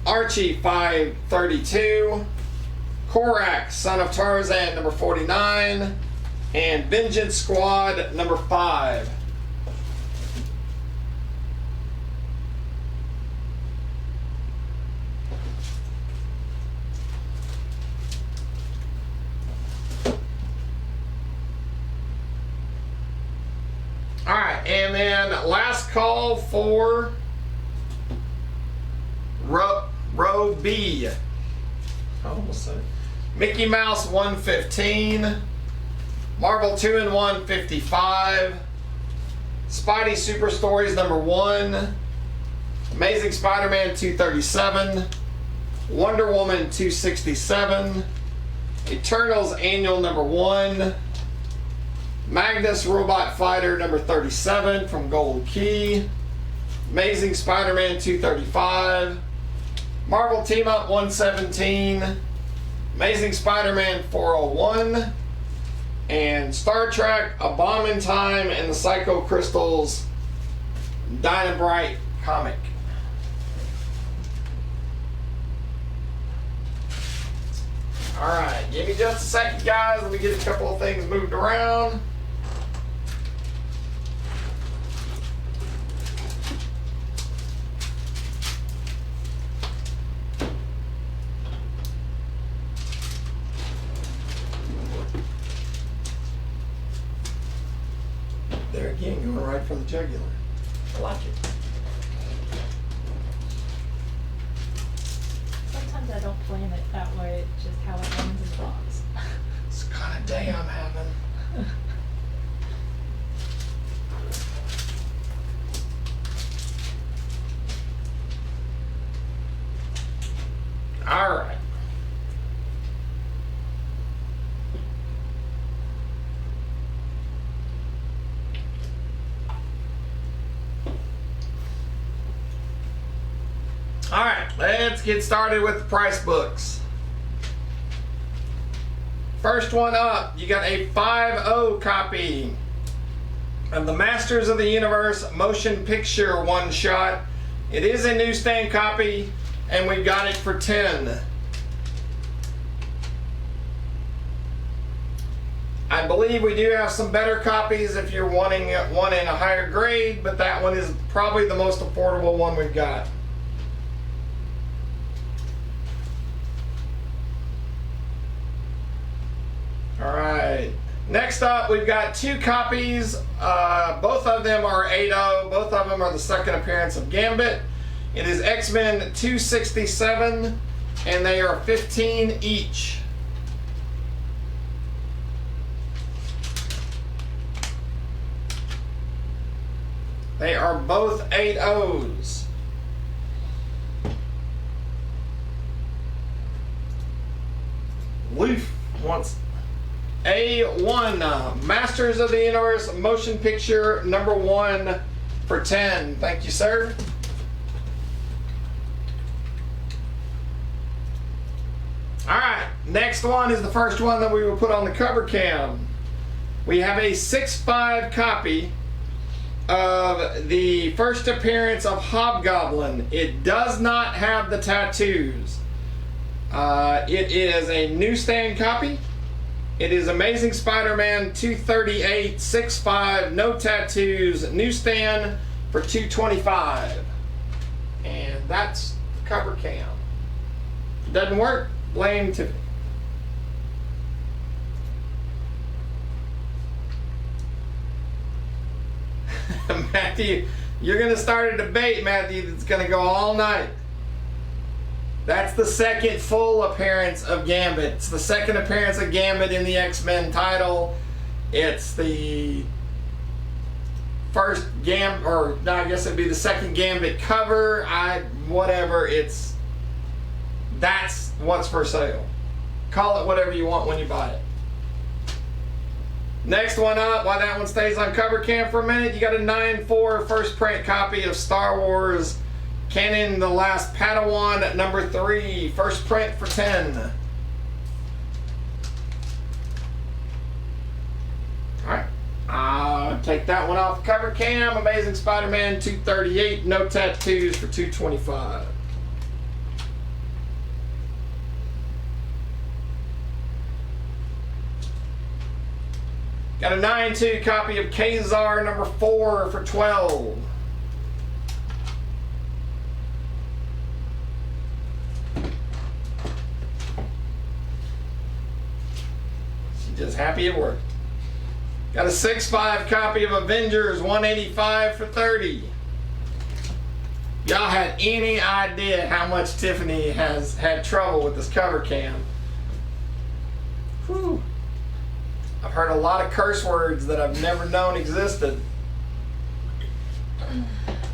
Archie 532, Korak Son of Tarzan number 49, and Vengeance Squad number 5. Alright, and then last call for row B. I almost said it. Mickey Mouse 115, Marvel 2-in-1 55, Spidey Super Stories number 1, Amazing Spider-Man 237, Wonder Woman 267, Eternals Annual number 1, Magnus Robot Fighter number 37 from Gold Key, Amazing Spider-Man 235, Marvel Team Up 117, Amazing Spider-Man 401, and Star Trek A Bomb in Time and the Psycho Crystals Dynabrite comic. Alright, give me just a second, guys. Let me get a couple of things moved around. There again, going right from the jugular. I like it. Sometimes I don't plan it that way, it's just how it lands in the box. It's the kind of day I'm having. All right. All right, let's get started with the price books. First one up, you got a 5.0 copy of the Masters of the Universe motion picture one shot. It is a newsstand copy, and we've got it for 10. I believe we do have some better copies if you're wanting one in a higher grade, but that one is probably the most affordable one we've got. Alright, next up we've got 2 copies. Both of them are 8.0. Both of them are the second appearance of Gambit. It is X-Men 267, and they are 15 each. They are both 8.0s. Leaf wants A1, Masters of the Universe motion picture number 1 for 10. Thank you, sir. Alright, next one is the first one that we will put on the cover cam. We have a 6.5 copy of the first appearance of Hobgoblin. It does not have the tattoos. It is a newsstand copy. It is Amazing Spider-Man 238, 6.5, no tattoos, newsstand for $225. And that's the cover cam. If it doesn't work, blame Tiffany. Matthew, you're going to start a debate, Matthew, that's going to go all night. That's the second full appearance of Gambit. It's the second appearance of Gambit in the X-Men title. It's the first Gambit, or no, I guess it'd be the second Gambit cover. Whatever. That's what's for sale. Call it whatever you want when you buy it. Next one up, while that one stays on cover cam for a minute, you got a 9.4 first print copy of Star Wars Canon The Last Padawan number 3, first print for 10. Alright. Take that one off cover cam. Amazing Spider-Man 238. No tattoos for 225. Got a 9-2 copy of Kazar number 4 for 12. She's just happy it worked. Got a 6-5 copy of Avengers 185 for 30. Y'all had any idea how much Tiffany has had trouble with this cover cam? Whew. I've heard a lot of curse words that I've never known existed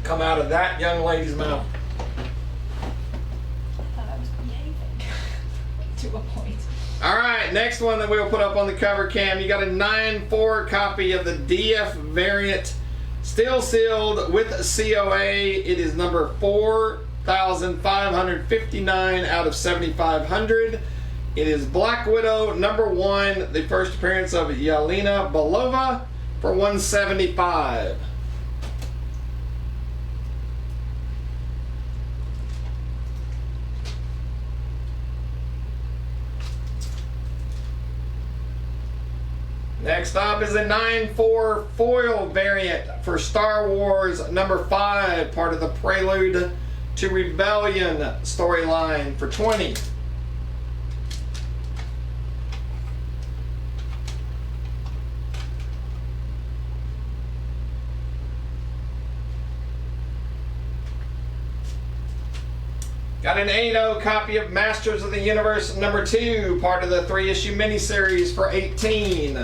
come out of that young lady's mouth. I thought I was behaving. To a point. Alright, next one that we'll put up on the cover cam. You got a 9-4 copy of the DF variant, still sealed with COA. It is number 4,559 out of 7,500. It is Black Widow number 1, the first appearance of Yelena Belova for 175. Next up is a 9-4 foil variant for Star Wars number 5, part of the Prelude to Rebellion storyline for 20. Got an 8-0 copy of Masters of the Universe number 2, part of the 3-issue miniseries for 18.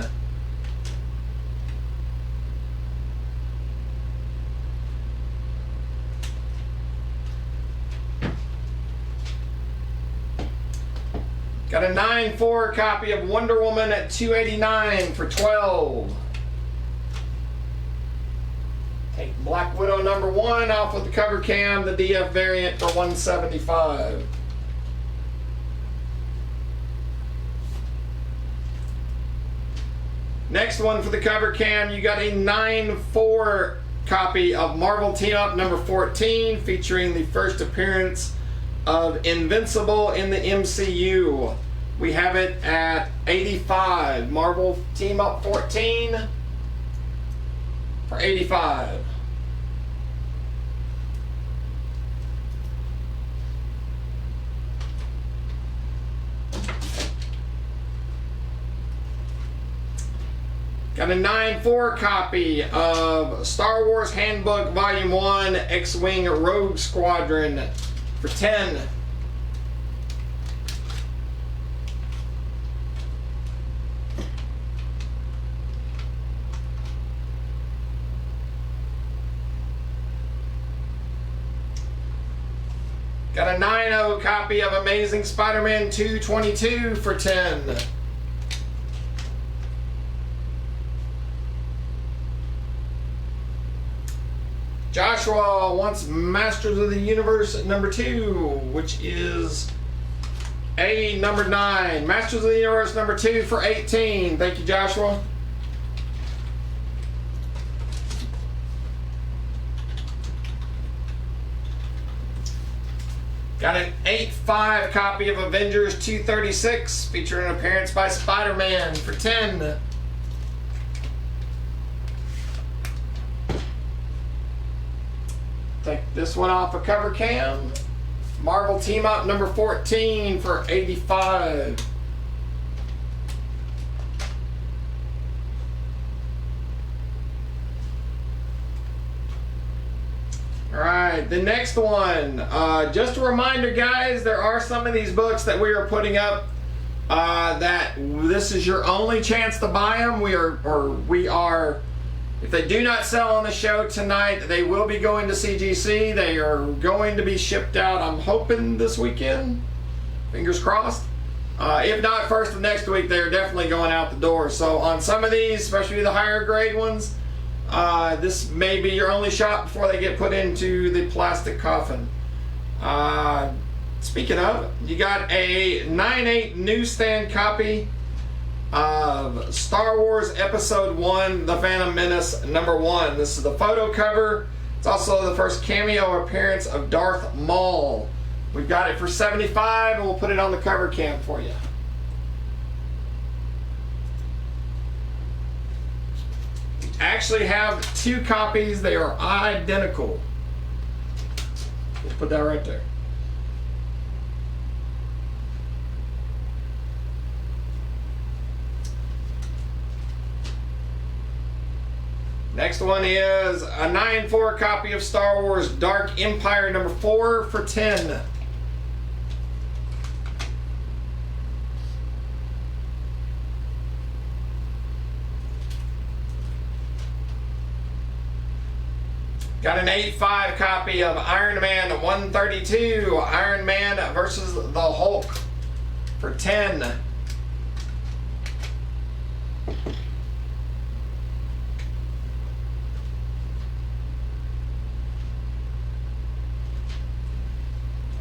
Got a 9-4 copy of Wonder Woman at 289 for 12. Take Black Widow number 1 off with the cover cam, the DF variant for 175. Next one for the cover cam, you got a 9-4 copy of Marvel Team Up number 14, featuring the first appearance of Invincible in the MCU. We have it at 85. Marvel Team Up 14 for 85. Got a 9-4 copy of Star Wars Handbook Volume 1 X-Wing Rogue Squadron for 10. Got a 9-0 copy of Amazing Spider-Man 222 for 10. Joshua wants Masters of the Universe number 2, which is a number 9. Masters of the Universe number 2 for 18. Thank you, Joshua. Got an 8-5 copy of Avengers 236, featuring an appearance by Spider-Man for 10. Take this one off a cover cam. Marvel Team Up number 14 for 85. Alright, the next one. Just a reminder, guys, there are some of these books that we are putting up that this is your only chance to buy them. We are, if they do not sell on the show tonight, they will be going to CGC. They are going to be shipped out, I'm hoping, this weekend. Fingers crossed. If not, first of next week, they're definitely going out the door. So on some of these, especially the higher grade ones, this may be your only shot before they get put into the plastic coffin. Speaking of, you got a 9-8 newsstand copy of Star Wars Episode 1, The Phantom Menace #1. This is the photo cover. It's also the first cameo appearance of Darth Maul. We've got it for $75, and we'll put it on the cover cam for you. We actually have 2 copies. They are identical. We'll put that right there. Next one is a 9.4 copy of Star Wars Dark Empire #4 for $10. Got an 8.5 copy of Iron Man 132, Iron Man versus the Hulk for $10.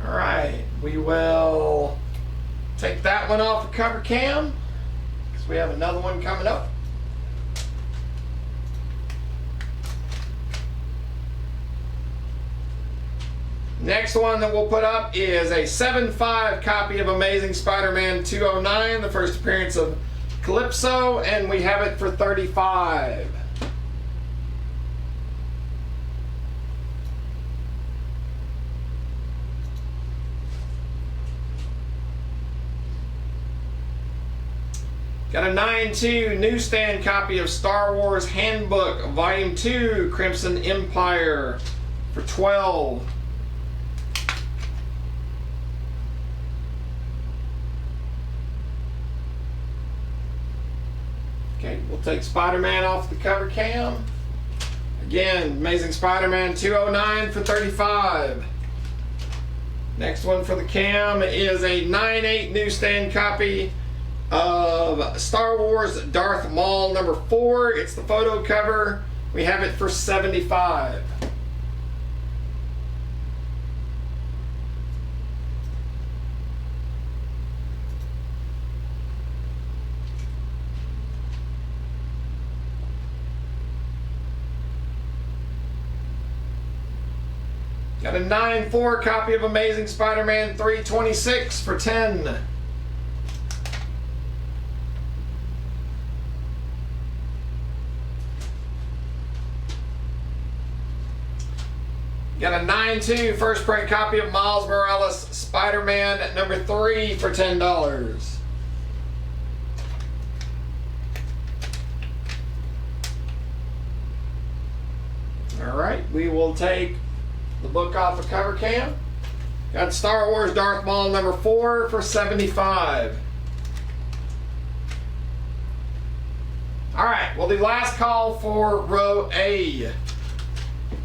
Alright, we will take that one off the cover cam because we have another one coming up. Next one that we'll put up is a 7.5 copy of Amazing Spider-Man 209, the first appearance of Calypso, and we have it for $35. Got a 9.2 Newsstand copy of Star Wars Handbook, Volume 2, Crimson Empire for $12. Okay, we'll take Spider-Man off the cover cam. Again, Amazing Spider-Man 209 for $35. Next one for the cam is a 9.8 Newsstand copy of Star Wars Darth Maul #4. It's the photo cover. We have it for $75. Got a 9.4 copy of Amazing Spider-Man 326 for $10. Got a 9.2 first print copy of Miles Morales Spider-Man #3 for $10. Alright, we will take the book off the cover cam. Got Star Wars Darth Maul #4 for $75. Alright, well, the last call for row A.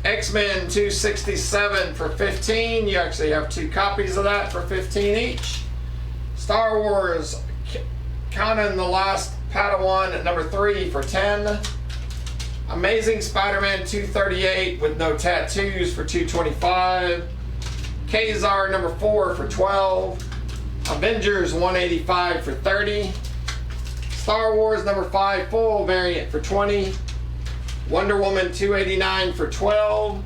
X-Men 267 for $15. You actually have 2 copies of that for $15 each. Star Wars Kanan the Last Padawan #3 for $10. Amazing Spider-Man 238 with no tattoos for $225. Kazar #4 for $12. Avengers 185 for $30. Star Wars #5 full variant for $20. Wonder Woman 289 for $12.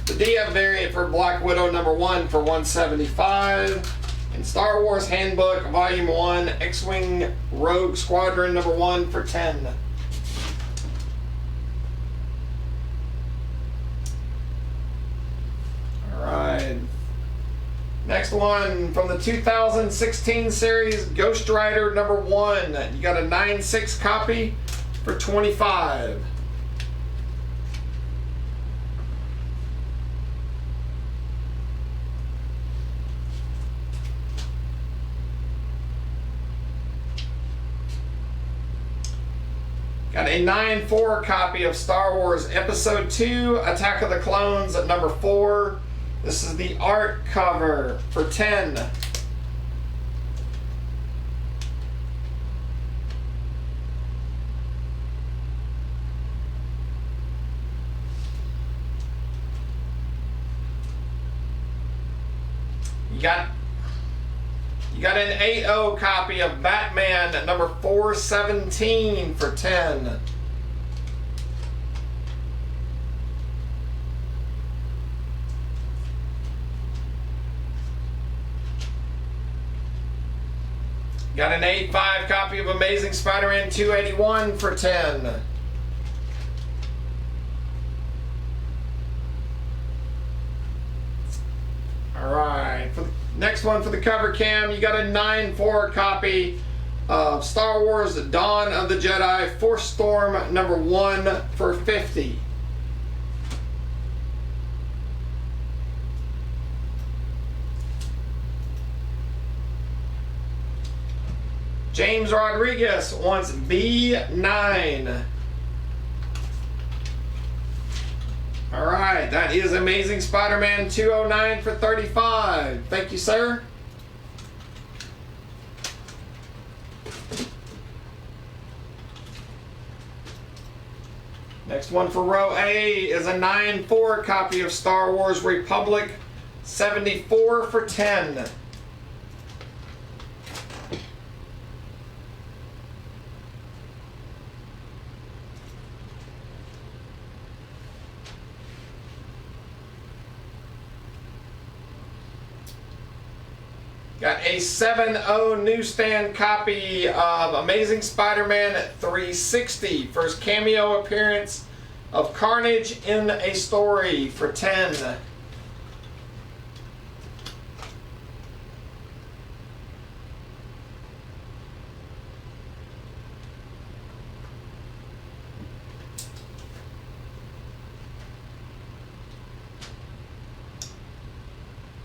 The DF variant for Black Widow #1 for $175. And Star Wars Handbook Volume 1 X-Wing Rogue Squadron #1 for $10. Alright. Next one from the 2016 series, Ghost Rider #1. You got a 9.6 copy for $25. Got a 9.4 copy of Star Wars Episode 2, Attack of the Clones at #4. This is the art cover for $10. You got You got an 8-0 copy of Batman number 417 for 10. Got an 8-5 copy of Amazing Spider-Man 281 for 10. Alright, for the next one for the cover cam, you got a 9-4 copy of Star Wars Dawn of the Jedi Force Storm number 1 for 50. James Rodriguez wants B9. Alright, that is Amazing Spider-Man 209 for 35. Thank you, sir. Next one for row A is a 9-4 copy of Star Wars Republic 74 for 10. Got a 7-0 newsstand copy of Amazing Spider-Man 360. First cameo appearance of Carnage in a story for 10.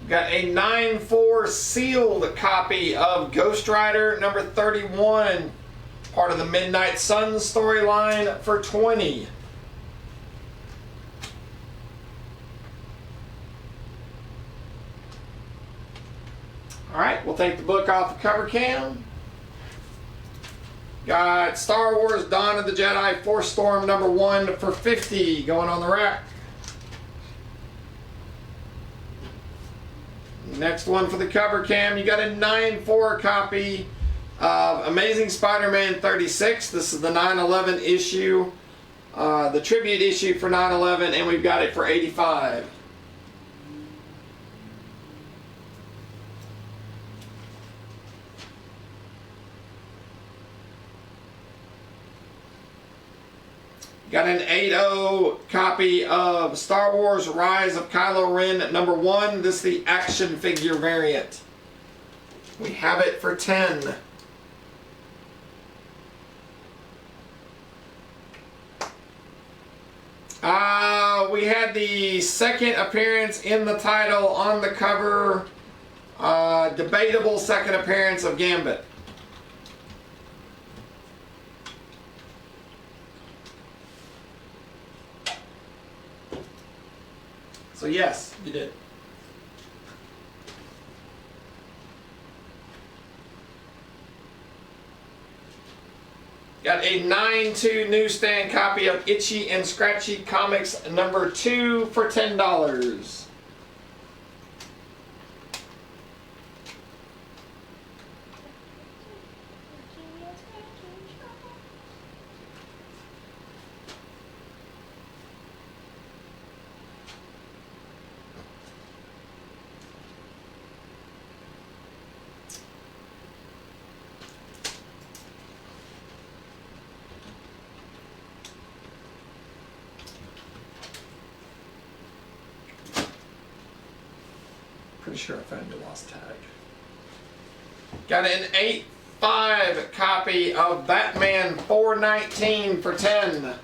Got a 9-4 sealed copy of Ghost Rider number 31, part of the Midnight Suns storyline for 20. Alright, we'll take the book off the cover cam. Got Star Wars Dawn of the Jedi Force Storm number 1 for 50 going on the rack. Next one for the cover cam, you got a 9-4 copy of Amazing Spider-Man 36. This is the 9/11 issue, the tribute issue for 9/11, and we've got it for 85. Got an 8-0 copy of Star Wars Rise of Kylo Ren number 1. This is the action figure variant. We have it for 10. We had the second appearance in the title on the cover. Debatable second appearance of Gambit. So yes, you did. Got a 9-2 newsstand copy of Itchy and Scratchy Comics number 2 for $10. Pretty sure I found your lost tag. Got an 8-5 copy of Batman 419 for 10.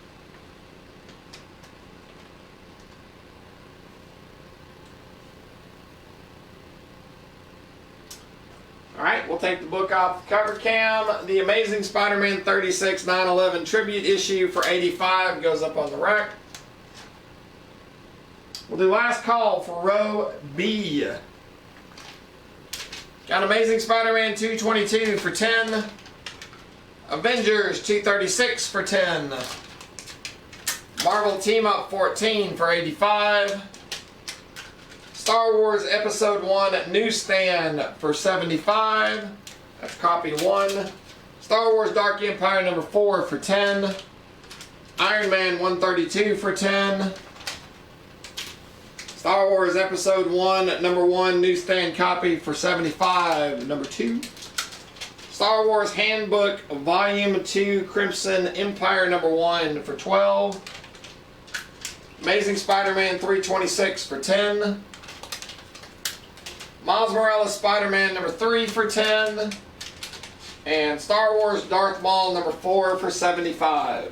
Alright, we'll take the book off the cover cam. The Amazing Spider-Man 36 9/11 tribute issue for 85 goes up on the rack. We'll do last call for row B. Got Amazing Spider-Man 222 for 10. Avengers 236 for 10. Marvel Team Up 14 for 85. Star Wars Episode 1 Newsstand for $75. That's copy 1. Star Wars Dark Empire number 4 for $10. Iron Man 132 for $10. Star Wars Episode 1 number 1 Newsstand copy for $75. Number 2. Star Wars Handbook Volume 2 Crimson Empire number 1 for $12. Amazing Spider-Man 326 for $10. Miles Morales Spider-Man number 3 for $10. And Star Wars Darth Maul number 4 for $75.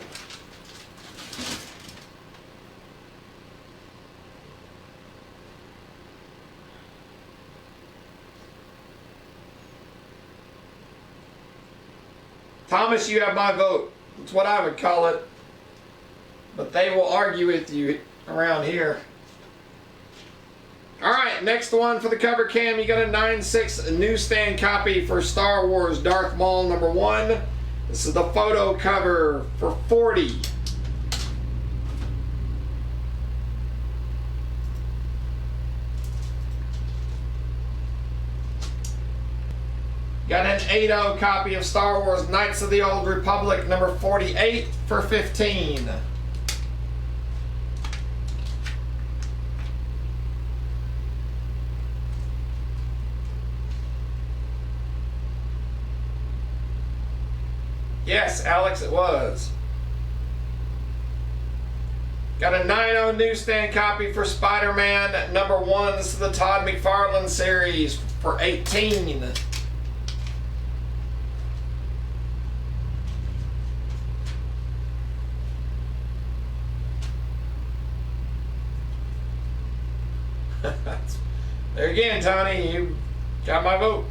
Thomas, you have my vote. That's what I would call it. But they will argue with you around here. Alright, next one for the cover cam. You got a 9.6 newsstand copy for Star Wars Darth Maul number 1. This is the photo cover for $40. Got an 8.0 copy of Star Wars Knights of the Old Republic number 48 for $15. Yes, Alex, it was. Got a 9.0 newsstand copy for Spider-Man number 1. This is the Todd McFarlane series for $18. There again, Tony, you got my vote.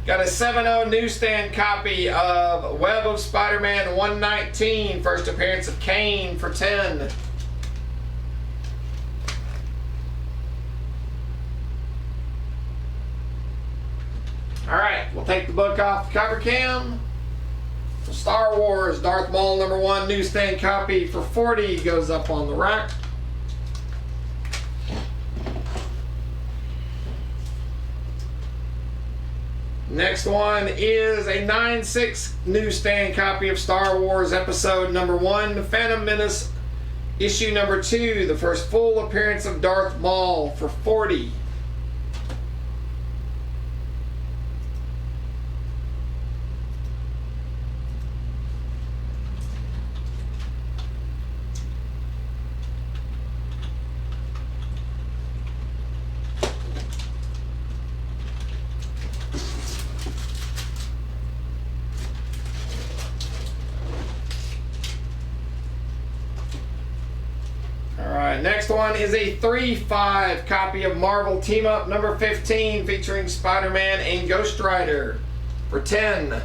Got a 7.0 newsstand copy of Web of Spider-Man 119, first appearance of Kane for $10. Alright, we'll take the book off the cover cam. Star Wars Darth Maul number 1 newsstand copy for $40 goes up on the rack. Next one is a 9.6 newsstand copy of Star Wars Episode number 1, Phantom Menace, issue number 2, the first full appearance of Darth Maul for $40. Next one is a 3.5 copy of Marvel Team Up number 15 featuring Spider-Man and Ghost Rider for $10.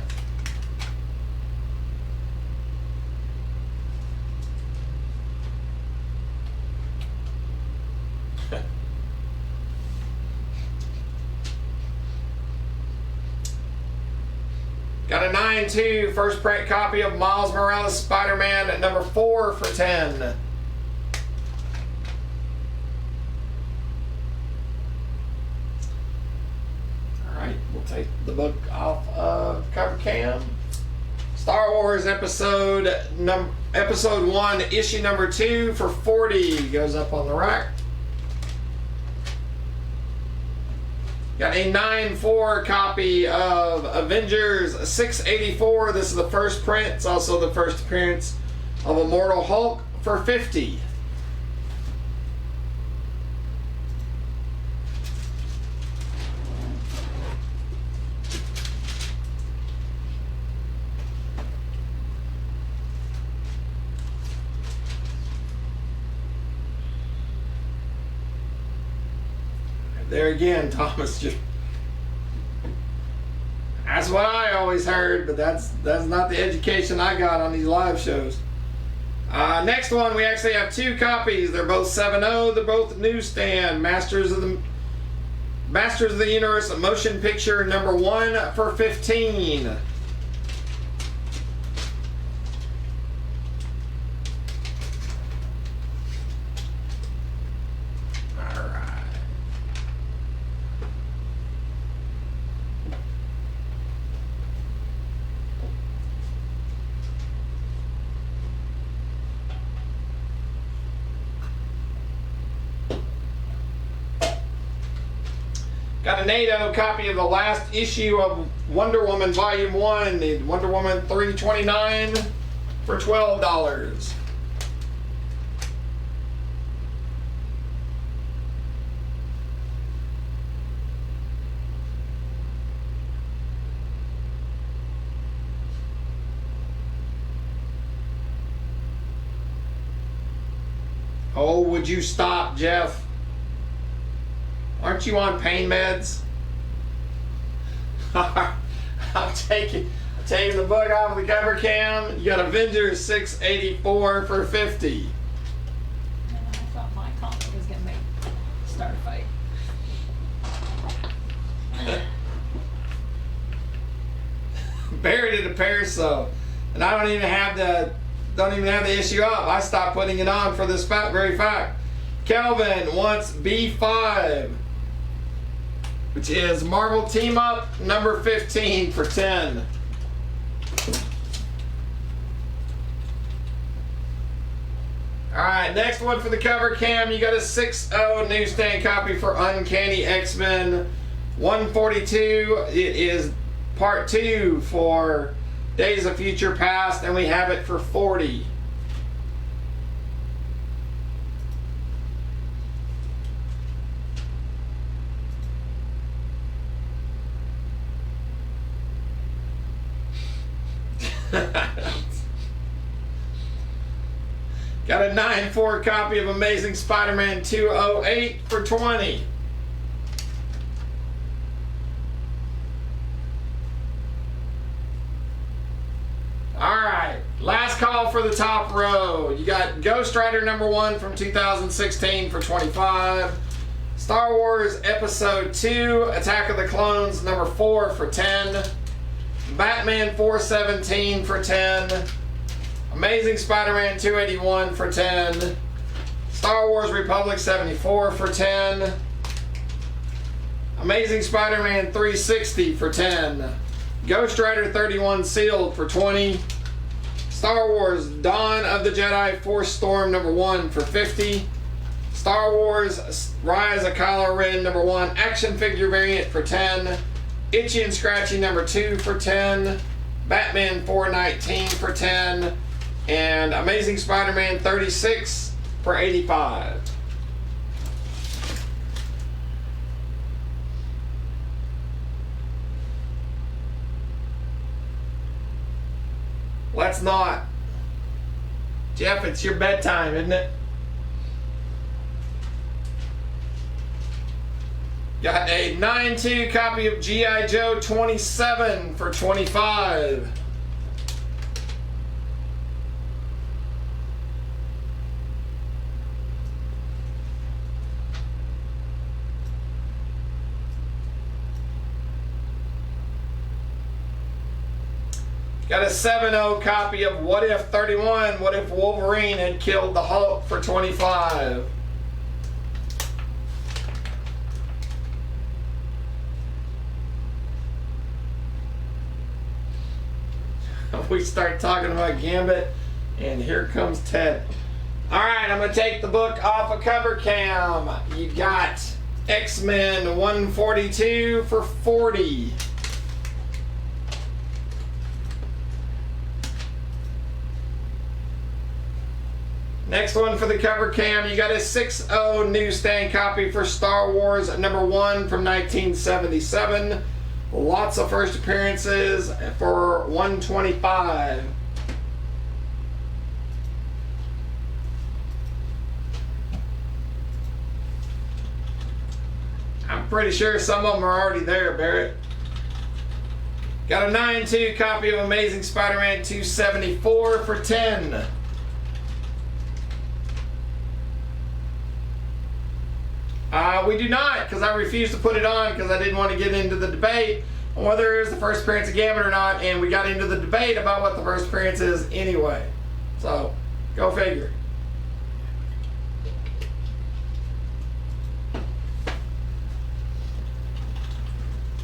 Got a 9.2 first print copy of Miles Morales Spider-Man at number 4 for $10. Alright, we'll take the book off of cover cam. Star Wars Episode 1, issue number 2 for $40 goes up on the rack. Got a 9.4 copy of Avengers 684. This is the first print. It's also the first appearance of Immortal Hulk for $50. There again, Thomas, just that's what I always heard, but that's not the education I got on these live shows. Next one, we actually have 2 copies. They're both 7.0. They're both newsstand. Masters of the Universe motion picture number 1 for $15. Got a NATO copy of the last issue of Wonder Woman Volume 1, the Wonder Woman 329 for $12. Oh, would you stop, Jeff? Aren't you on pain meds? I'm taking the book off the cover cam. You got Avengers 684 for $50. And I thought my comic was gonna start a fight. Buried in a pair so, and I don't even have the issue up. I stopped putting it on for this very fact. Kelvin wants B5, which is Marvel Team Up number 15 for $10. Alright, next one for the cover cam. You got a 6.0 newsstand copy for Uncanny X-Men 142. It is part 2 for Days of Future Past, and we have it for $40. Got a 9.4 copy of Amazing Spider-Man 208 for $20. Alright, last call for the top row. You got Ghost Rider number 1 from 2016 for $25. Star Wars Episode 2, Attack of the Clones number 4 for $10. Batman 417 for $10. Amazing Spider-Man 281 for $10. Star Wars Republic 74 for $10. Amazing Spider-Man 360 for $10. Ghost Rider 31 sealed for $20. Star Wars Dawn of the Jedi Force Storm number 1 for $50. Star Wars Rise of Kylo Ren number 1 action figure variant for $10. Itchy and Scratchy number 2 for $10. Batman 419 for $10. And Amazing Spider-Man 36 for $85. Let's not. Jeff, it's your bedtime, isn't it? Got a 9.2 copy of G.I. Joe 27 for $25. Got a 7.0 copy of What If 31, What If Wolverine had killed the Hulk for $25. We start talking about Gambit, and here comes Ted. Alright, I'm going to take the book off of cover cam. You got X-Men 142 for $40. Next one for the cover cam, you got a 6.0 newsstand copy for Star Wars number 1 from 1977. Lots of first appearances for $125. I'm pretty sure some of them are already there, Barrett. Got a 9.2 copy of Amazing Spider-Man 274 for $10. We do not, because I refused to put it on because I didn't want to get into the debate on whether it was the first appearance of Gambit or not, and we got into the debate about what the first appearance is anyway. So, go figure.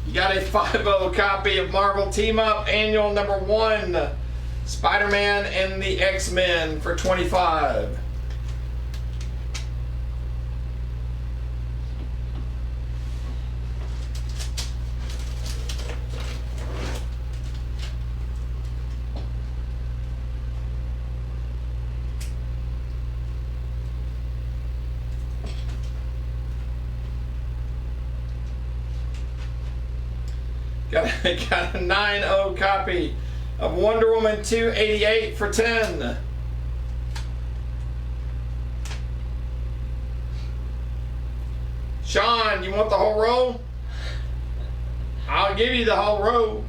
You got a 5.0 copy of Marvel Team Up Annual number 1, Spider-Man and the X-Men for $25. Got a 9.0 copy of Wonder Woman 288 for 10. Sean, you want the whole row? I'll give you the whole row.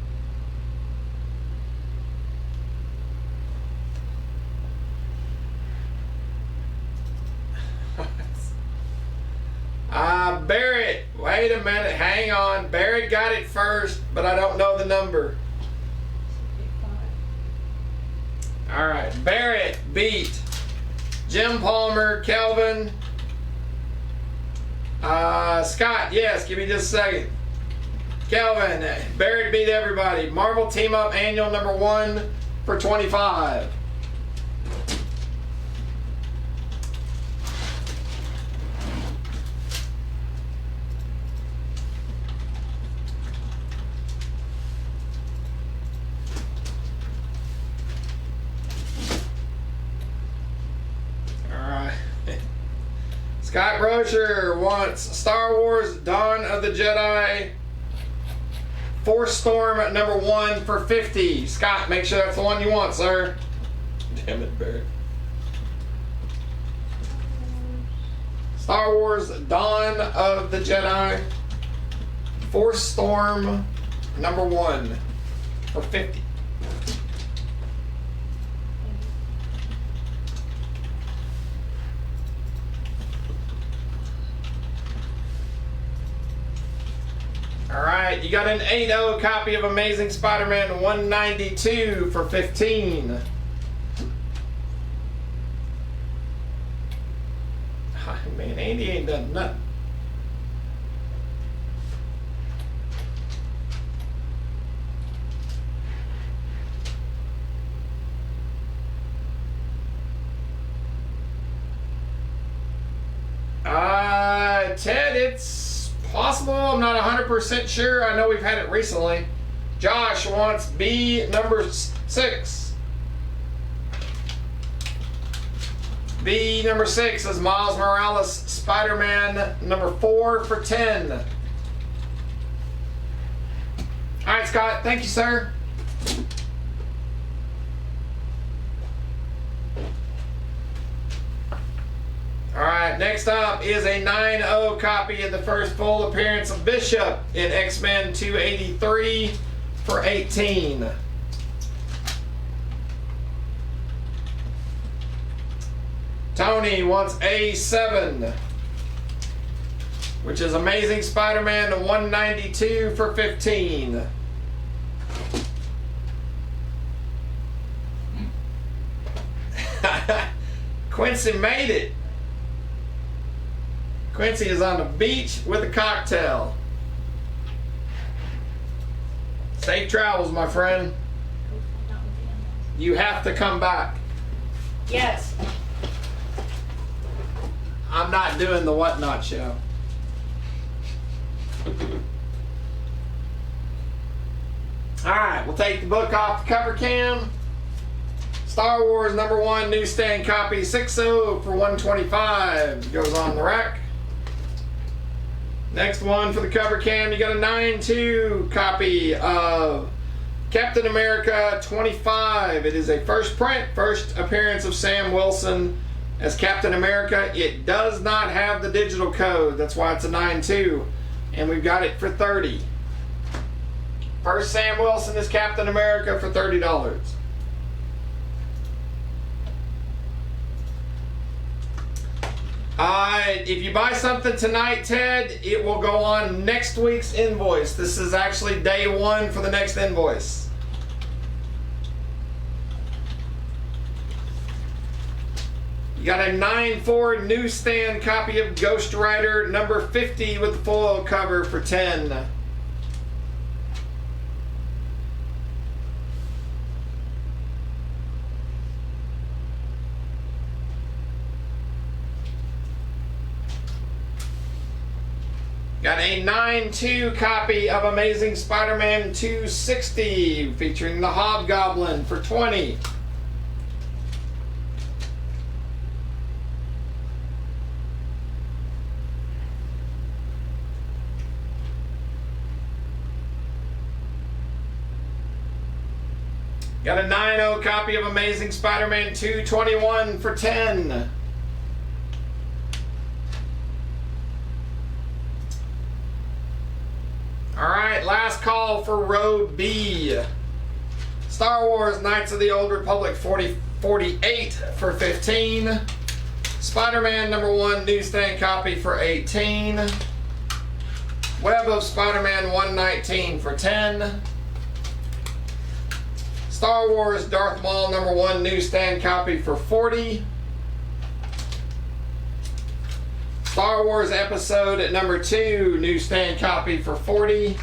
Barrett, wait a minute, hang on. Barrett got it first, but I don't know the number. All right, Barrett beat Jim Palmer, Kelvin, Scott. Yes, give me just a second. Kelvin, Barrett beat everybody. Marvel Team Up Annual number 1 for 25. Scott Rocher wants Star Wars Dawn of the Jedi Force Storm number 1 for 50. Scott, make sure that's the one you want, sir. Damn it, Barrett. Star Wars Dawn of the Jedi Force Storm number 1 for 50. Alright, you got an 8.0 copy of Amazing Spider-Man 192 for 15. Man, Andy ain't done nothing. Ted, it's possible. I'm not 100% sure. I know we've had it recently. Josh wants B number 6. B number 6 is Miles Morales Spider-Man number 4 for 10. All right, Scott. Thank you, sir. Alright, next up is a 9.0 copy of the first full appearance of Bishop in X-Men 283 for 18. Tony wants A7, which is Amazing Spider-Man 192 for 15. Quincy made it. Quincy is on the beach with a cocktail. Safe travels, my friend. You have to come back. Yes. I'm not doing the Whatnot show. Alright, we'll take the book off the cover cam. Star Wars number 1 newsstand copy 6.0 for 125 goes on the rack. Next one for the cover cam, you got a 9.2 copy of Captain America 25. It is a first print, first appearance of Sam Wilson as Captain America. It does not have the digital code, that's why it's a 9.2, and we've got it for 30. First Sam Wilson as Captain America for $30. If you buy something tonight, Ted, it will go on next week's invoice. This is actually day 1 for the next invoice. You got a 9.4 newsstand copy of Ghost Rider number 50 with the foil cover for 10. Got a 9.2 copy of Amazing Spider-Man 260 featuring the Hobgoblin for 20. Got a 9.0 copy of Amazing Spider-Man 221 for 10. Alright, last call for row B. Star Wars Knights of the Old Republic 48 for 15. Spider-Man #1 newsstand copy for 18. Web of Spider-Man 119 for 10. Star Wars Darth Maul #1 newsstand copy for 40. Star Wars Episode #2 newsstand copy for 40.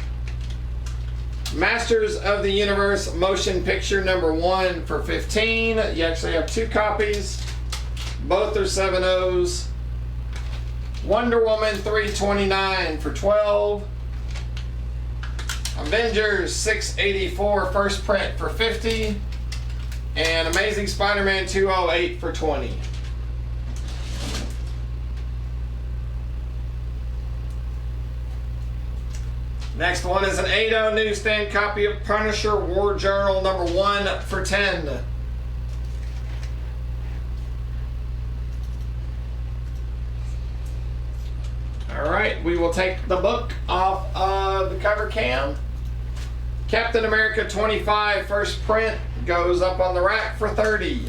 Masters of the Universe motion picture #1 for 15. You actually have 2 copies. Both are 7.0s. Wonder Woman 329 for 12. Avengers 684 first print for 50. And Amazing Spider-Man 208 for 20. Next one is an 8.0 newsstand copy of Punisher War Journal #1 for 10. Alright, we will take the book off of the cover cam. Captain America 25 first print goes up on the rack for 30.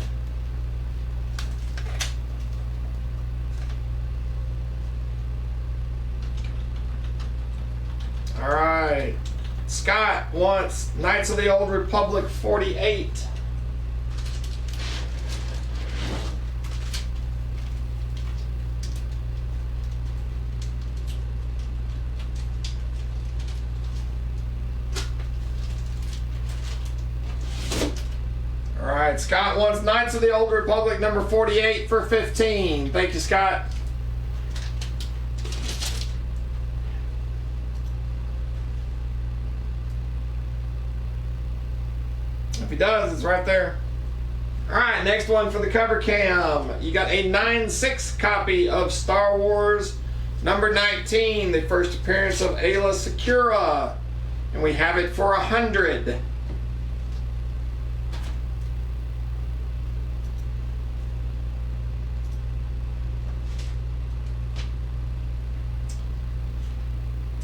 Alright, Scott wants Knights of the Old Republic 48. Alright, Scott wants Knights of the Old Republic #48 for 15. Thank you, Scott. If he does, it's right there. Alright, next one for the cover cam. You got a 9.6 copy of Star Wars #19, the first appearance of Ayla Secura. And we have it for 100.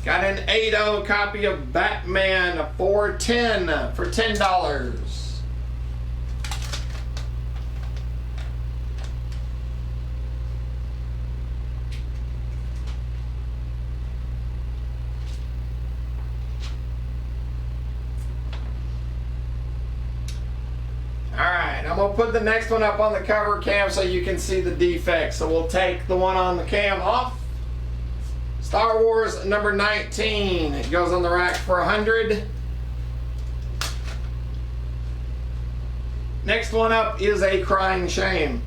Got an 8.0 copy of Batman 410 for $10. Alright, I'm going to put the next one up on the cover cam so you can see the defects. So we'll take the one on the cam off. Star Wars #19. It goes on the rack for 100. Next one up is a crying shame.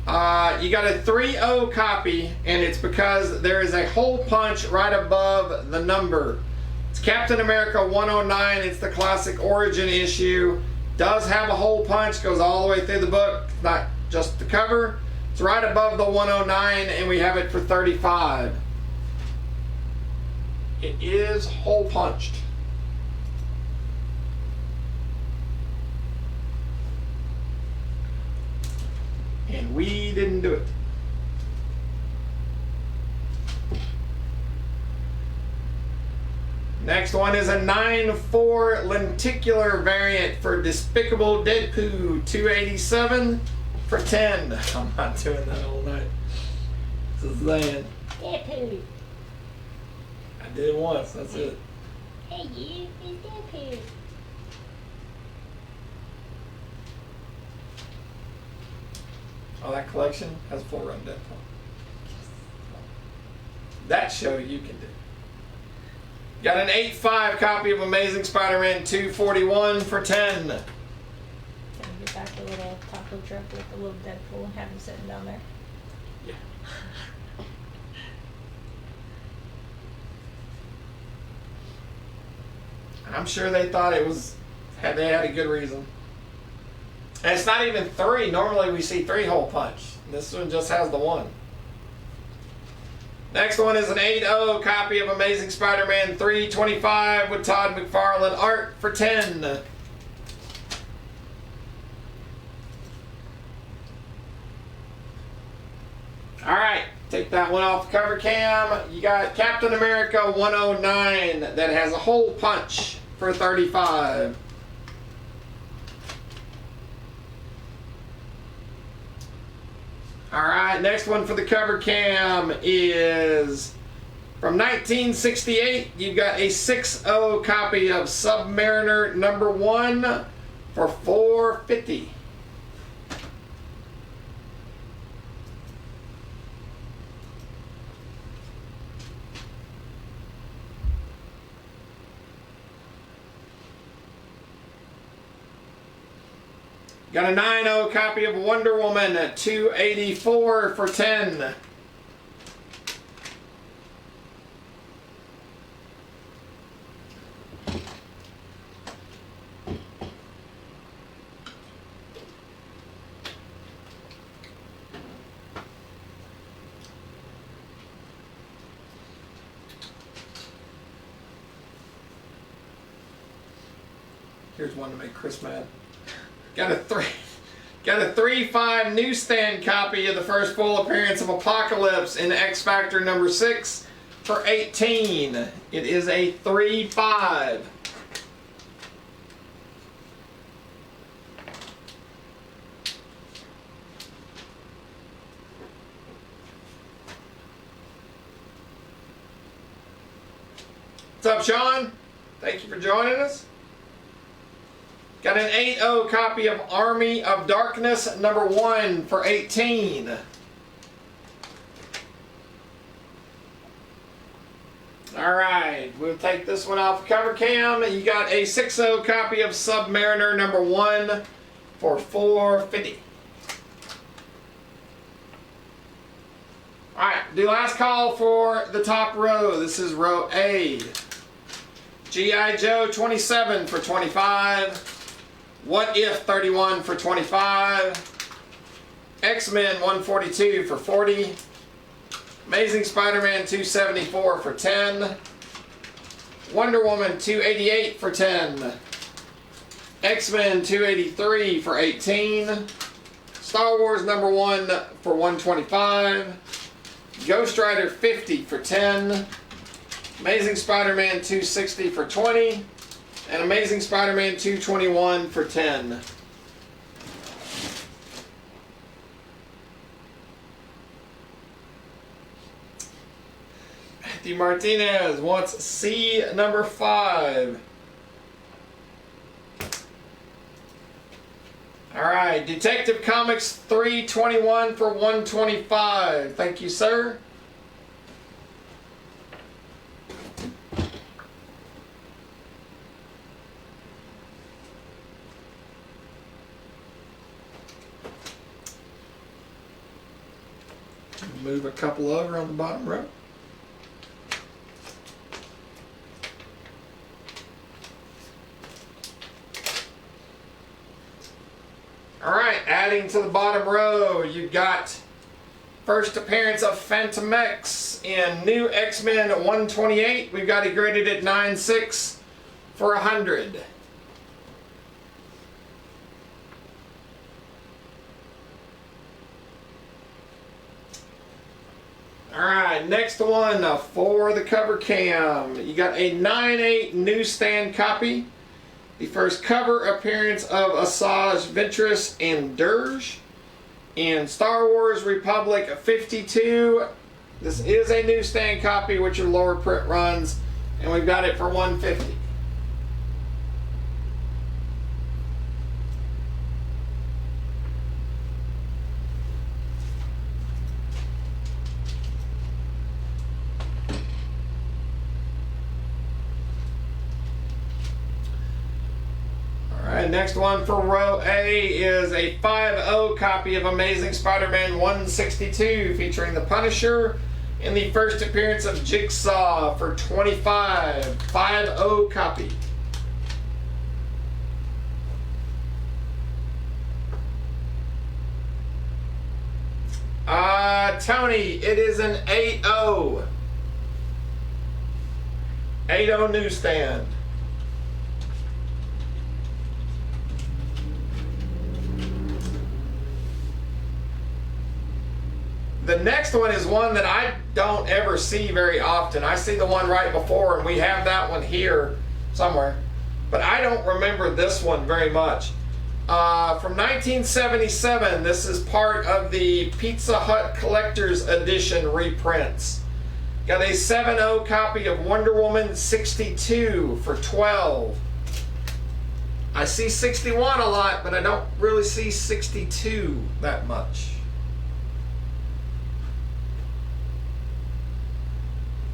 You got a 3.0 copy, and it's because there is a hole punch right above the number. It's Captain America 109. It's the classic origin issue. Does have a hole punch, goes all the way through the book, not just the cover. It's right above the 109, and we have it for 35. It is hole punched. And we didn't do it. Next one is a 9.4 lenticular variant for Despicable Deadpoo 287 for 10. I'm not doing that all night. This is saying. Deadpoo. I did it once, that's it. Hey you, it's Deadpoo. Oh, that collection has a full run Deadpool. That show you can do. Got an 8.5 copy of Amazing Spider-Man 241 for 10. Can you get back the little taco truck with the little Deadpool and have him sitting down there? Yeah. I'm sure they thought it was, they had a good reason. And it's not even 3. Normally we see 3 hole punch. This one just has the 1. Next one is an 8.0 copy of Amazing Spider-Man 325 with Todd McFarlane art for 10. All right, take that one off the cover cam. You got Captain America 109 that has a hole punch for 35. All right, next one for the cover cam is from 1968. You've got a 6.0 copy of Submariner #1 for $4.50. Got a 9.0 copy of Wonder Woman at $2.84 for $10. Here's one to make Chris mad. Got a 3.5 Newsstand copy of the first full appearance of Apocalypse in X Factor #6 for $18. It is a 3.5. What's up, Sean? Thank you for joining us. Got an 8.0 copy of Army of Darkness #1 for $18. Alright, we'll take this one off the cover cam. You got a 6.0 copy of Submariner #1 for $4.50. Alright, do last call for the top row. This is row A. G.I. Joe 27 for $25. What If 31 for $25. X-Men 142 for $40. Amazing Spider-Man 274 for $10. Wonder Woman 288 for $10. X-Men 283 for $18. Star Wars #1 for $125. Ghost Rider 50 for $10. Amazing Spider-Man 260 for $20. And Amazing Spider-Man 221 for $10. Matthew Martinez wants C #5. Alright, Detective Comics 321 for $125. Thank you, sir. Move a couple over on the bottom row. Alright, adding to the bottom row, you've got first appearance of Phantom X in New X-Men 128. We've got it graded at 9.6 for $100. Alright, next one for the cover cam. You got a 9.8 Newsstand copy. The first cover appearance of Asajj Ventress and Dirge in Star Wars Republic 52. This is a Newsstand copy with your lower print runs, and we've got it for $150. Next one for row A is a 5.0 copy of Amazing Spider-Man 162 featuring the Punisher in the first appearance of Jigsaw for $25. 5.0 copy. Tony, it is an 8.0. 8.0 Newsstand. The next one is one that I don't ever see very often. I see the one right before, and we have that one here somewhere. But I don't remember this one very much. From 1977, this is part of the Pizza Hut Collector's Edition reprints. Got a 7.0 copy of Wonder Woman 62 for $12. I see 61 a lot, but I don't really see 62 that much.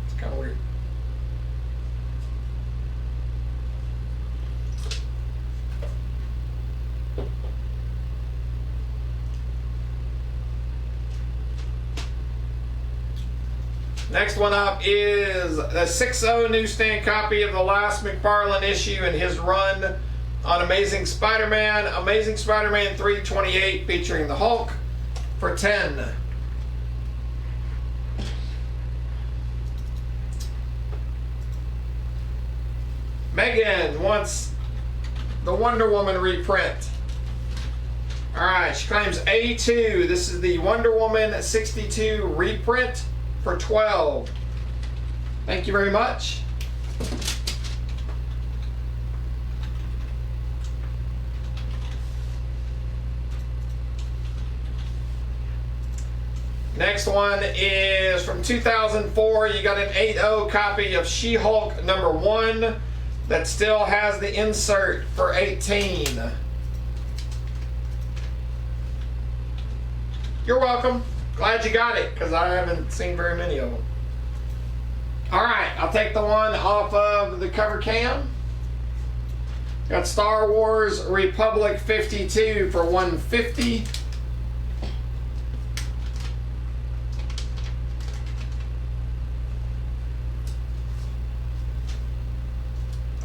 It's kind of weird. Next one up is a 6.0 newsstand copy of the last McFarlane issue in his run on Amazing Spider-Man. Amazing Spider-Man 328 featuring the Hulk for $10. Megan wants the Wonder Woman reprint. Alright, she claims A2. This is the Wonder Woman 62 reprint for $12. Thank you very much. Next one is from 2004. You got an 8.0 copy of She-Hulk #1 that still has the insert for $18. You're welcome. Glad you got it, because I haven't seen very many of them. Alright, I'll take the one off of the cover cam. Got Star Wars Republic 52 for $150.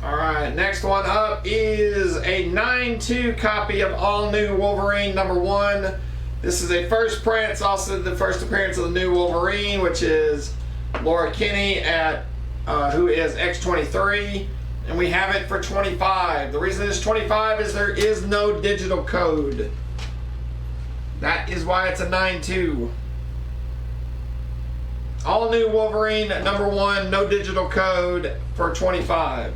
Alright, next one up is a 9.2 copy of All New Wolverine #1. This is a first print. It's also the first appearance of the new Wolverine, which is Laura Kinney at who is X-23, and we have it for $25. The reason it's $25 is there is no digital code. That is why it's a 9.2. All New Wolverine #1, no digital code for $25.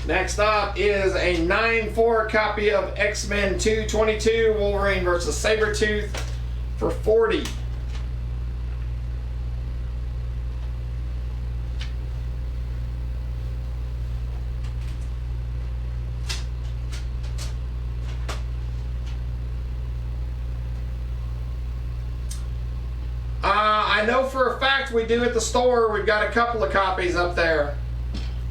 Next up is a 9.4 copy of X-Men 222 Wolverine vs. Sabretooth for $40. I know for a fact we do at the store. We've got a couple of copies up there.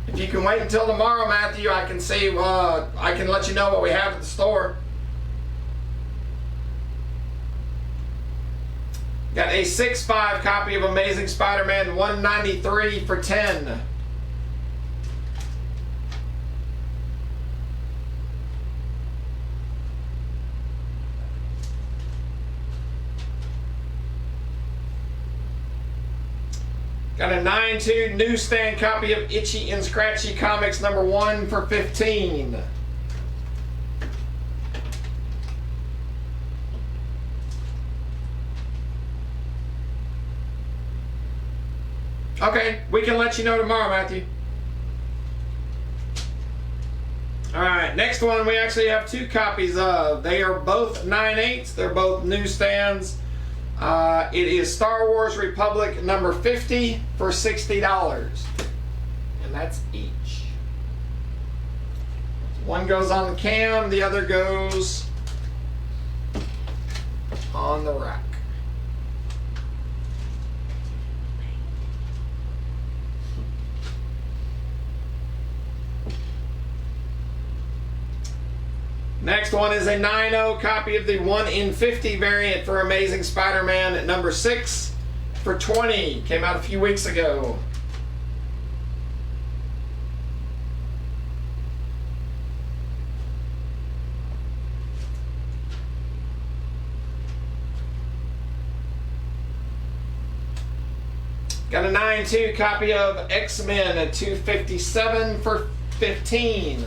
If you can wait until tomorrow, Matthew, I can see. I can let you know what we have at the store. Got a 6.5 copy of Amazing Spider-Man 193 for $10. Got a 9.2 newsstand copy of Itchy and Scratchy Comics #1 for $15. Okay, we can let you know tomorrow, Matthew. Alright, next one we actually have two copies of. They are both 9/8. They're both newsstands. It is Star Wars Republic #50 for $60. And that's each. One goes on the cam, the other goes on the rack. Next one is a 9.0 copy of the 1 in 50 variant for Amazing Spider-Man #6 for $20. Came out a few weeks ago. Got a 9.2 copy of X-Men at $257 for $15.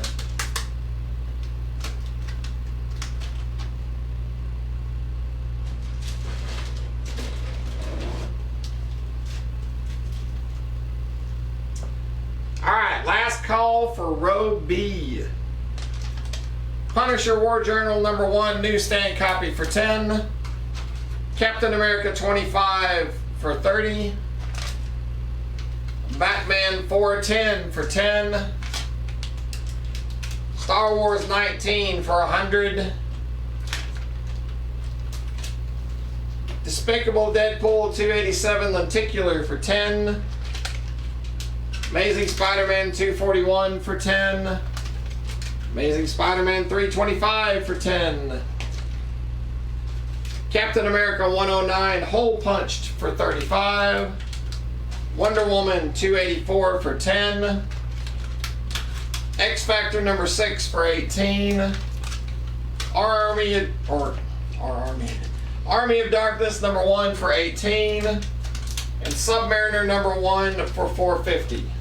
Alright, last call for row B. Punisher War Journal #1 newsstand copy for 10. Captain America 25 for 30. Batman 410 for 10. Star Wars 19 for 100. Despicable Deadpool 287 lenticular for 10. Amazing Spider-Man 241 for 10. Amazing Spider-Man 325 for 10. Captain America 109 hole punched for 35. Wonder Woman 284 for 10. X Factor #6 for 18. Army of Darkness #1 for 18. And Submariner #1 for 450.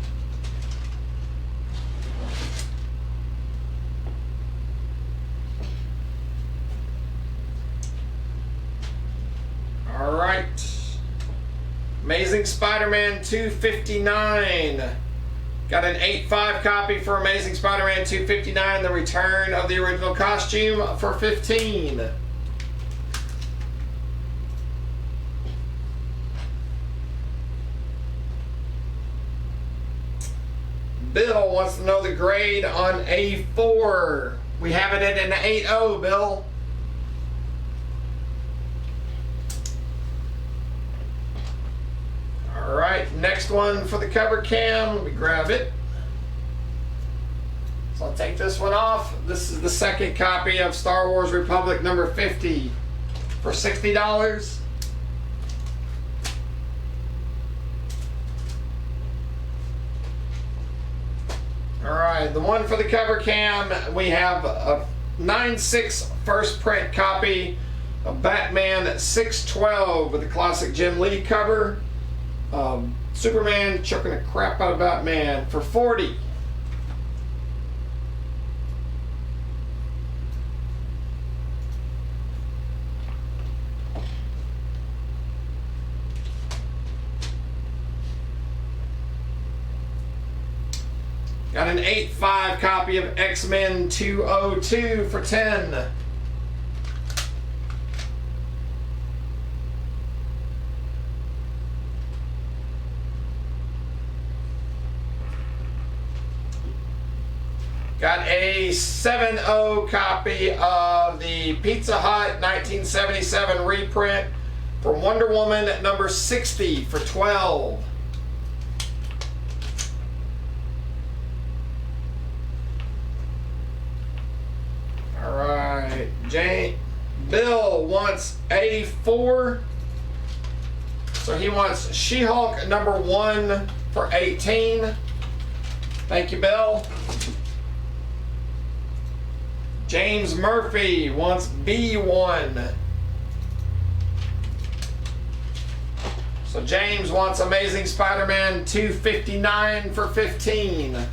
All right. Amazing Spider-Man 259. Got an 8.5 copy for Amazing Spider-Man 259, the return of the original costume for 15. Bill wants to know the grade on A4. We have it at an 8.0, Bill. Alright, next one for the cover cam. Let me grab it. So I'll take this one off. This is the second copy of Star Wars Republic #50 for $60. Alright, the one for the cover cam, we have a 9.6 first print copy of Batman 612 with the classic Jim Lee cover. Superman choking the crap out of Batman for 40. Got an 8.5 copy of X-Men 202 for 10. Got a 7.0 copy of the Pizza Hut 1977 reprint from Wonder Woman #60 for 12. Alright, Bill wants A4. So he wants She-Hulk #1 for 18. Thank you, Bill. James Murphy wants B1. So James wants Amazing Spider-Man 259 for 15.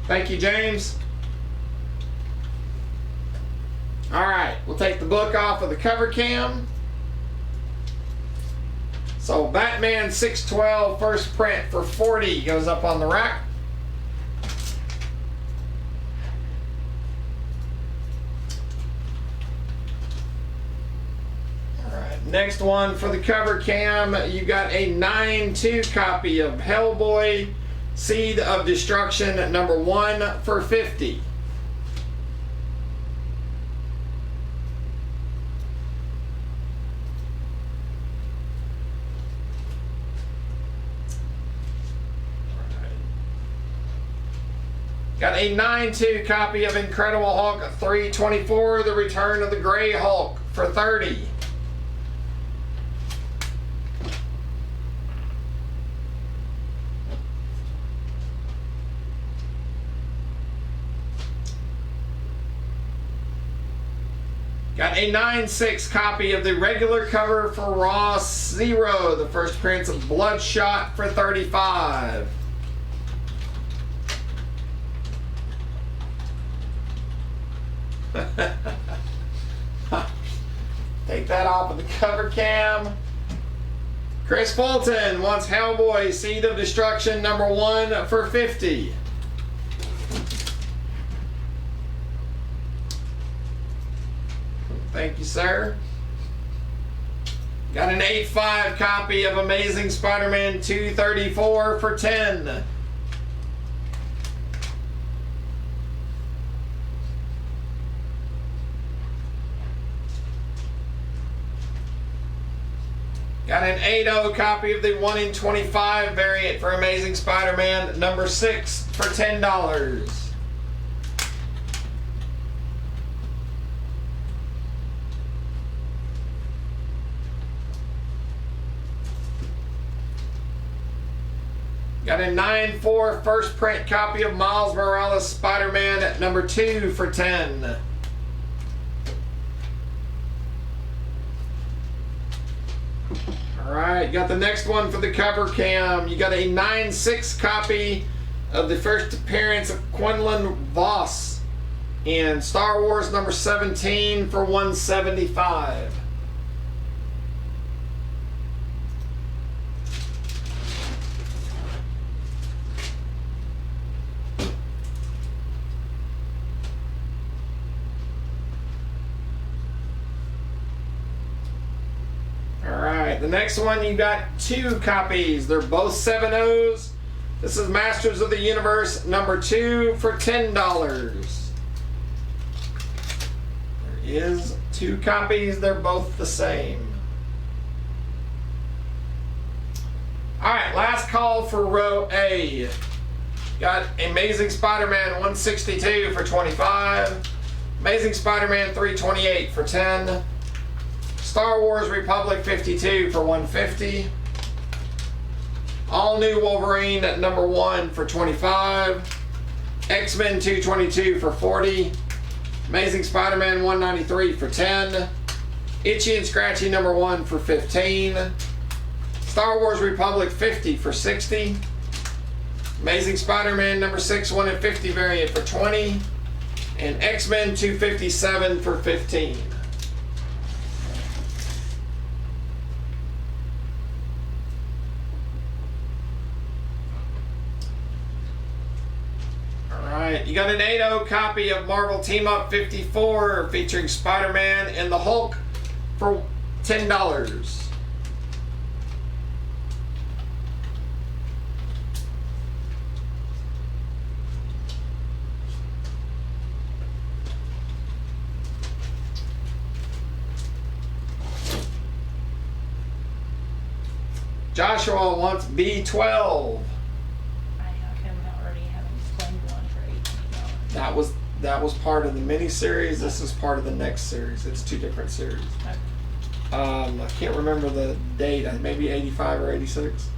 Thank you, James. Alright, we'll take the book off of the cover cam. So Batman 612 first print for 40 goes up on the rack. Next one for the cover cam, you got a 9.2 copy of Hellboy Seed of Destruction #1 for 50. Got a 9.2 copy of Incredible Hulk 324, The Return of the Gray Hulk for 30. Got Got a 9/6 copy of the regular cover for Raw Zero, the first appearance of Bloodshot for $35. Take that off of the cover cam. Chris Fulton wants Hellboy Seed of Destruction #1 for $50. Thank you, sir. Got an 8/5 copy of Amazing Spider-Man 234 for $10. Got an 8/0 copy of the 1 in 25 variant for Amazing Spider-Man #6 for $10. Got a 9/4 first print copy of Miles Morales Spider-Man #2 for $10. Alright, got the next one for the cover cam. You got a 9/6 copy of the first appearance of Quinlan Voss in Star Wars #17 for $175. The next one, you got 2 copies. They're both 7/0s. This is Masters of the Universe #2 for $10. There is 2 copies. They're both the same. Alright, last call for row A. Got Amazing Spider-Man 162 for $25. Amazing Spider-Man 328 for $10. Star Wars Republic 52 for $150. All New Wolverine #1 for $25. X-Men 222 for $40. Amazing Spider-Man 193 for $10. Itchy and Scratchy #1 for $15. Star Wars Republic 50 for $60. Amazing Spider-Man #6 1 in 50 variant for $20. And X-Men 257 for $15. You got an 8/0 copy of Marvel Team Up 54 featuring Spider-Man and the Hulk for $10. Joshua wants B12. That was part of the mini-series. This is part of the next series. It's 2 different series. I can't remember the date. Maybe 85 or 86.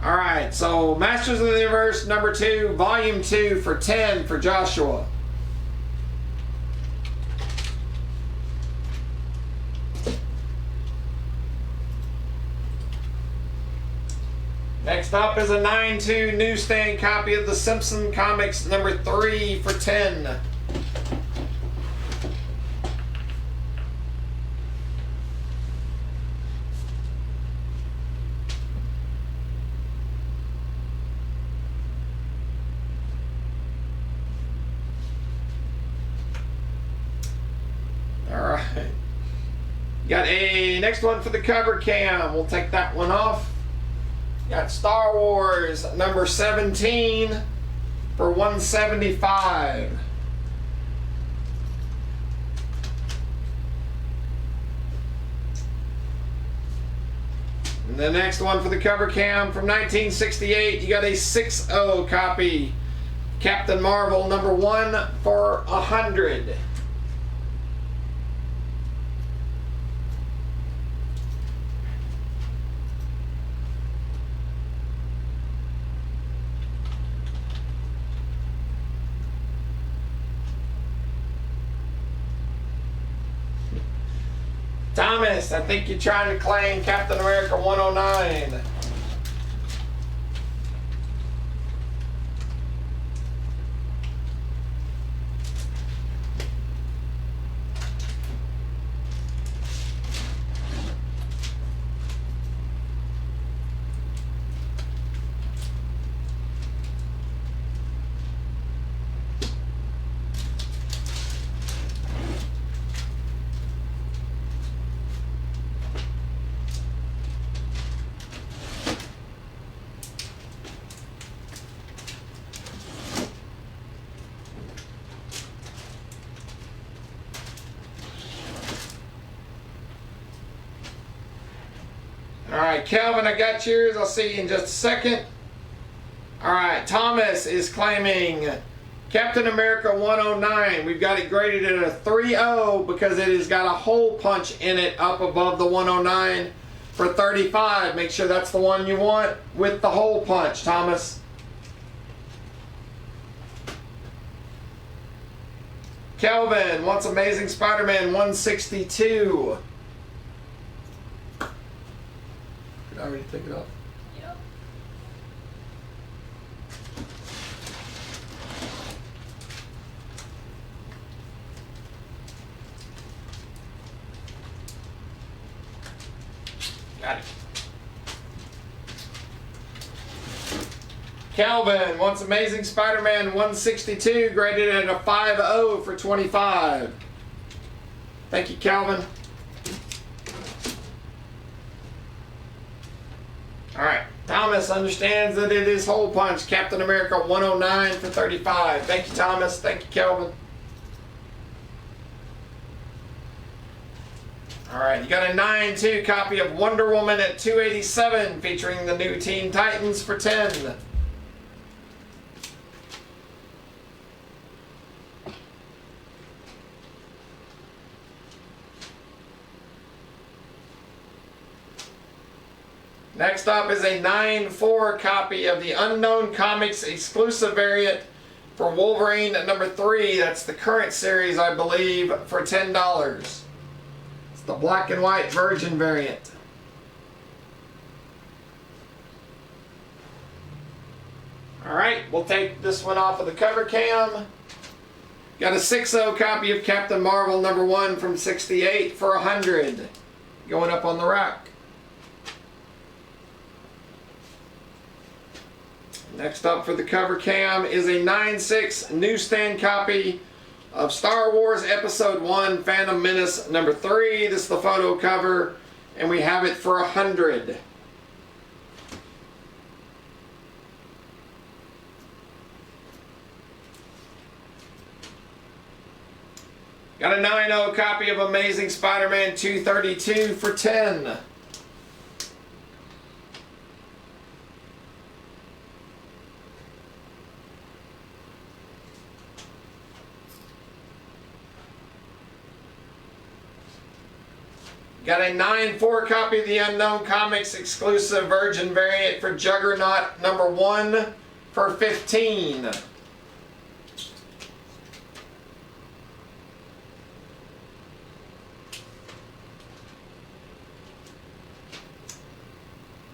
Alright, so Masters of the Universe #2, Volume 2 for $10 for Joshua. Next up is a 9/2 newsstand copy of The Simpsons Comics #3 for $10. All right. Got a next one for the cover cam. We'll take that one off. Got Star Wars #17 for $175. And the next one for the cover cam from 1968, you got a 6/0 copy. Captain Marvel #1 for $100. Thomas, I think you're trying to claim Captain America 109. All right, Kelvin, I got yours. I'll see you in just a second. All right, Thomas is claiming Captain America 109. We've got it graded at a 3.0 because it has got a hole punch in it up above the 109 for 35. Make sure that's the one you want with the hole punch, Thomas. Kelvin wants Amazing Spider-Man 162. Did I already take it off? Yep. Got it. Kelvin wants Amazing Spider-Man 162, graded at a 5.0 for 25. Thank you, Kelvin. Alright, Thomas understands that it is hole punch. Captain America 109 for 35. Thank you, Thomas. Thank you, Kelvin. Alright, you got a 9.2 copy of Wonder Woman at 287 featuring the new Teen Titans for 10. Next up is a 9.4 copy of the Unknown Comics exclusive variant for Wolverine at number 3. That's the current series, I believe, for $10. It's the black and white Virgin variant. Alright, we'll take this one off of the cover cam. Got a 6.0 copy of Captain Marvel number 1 from 68 for 100. Going up on the rack. Next up for the cover cam is a 9.6 newsstand copy of Star Wars Episode 1 Phantom Menace number 3. This is the photo cover, and we have it for 100. Got a 9.0 copy of Amazing Spider-Man 232 for 10. Got a 9.4 copy of the Unknown Comics exclusive Virgin variant for Juggernaut number 1 for 15.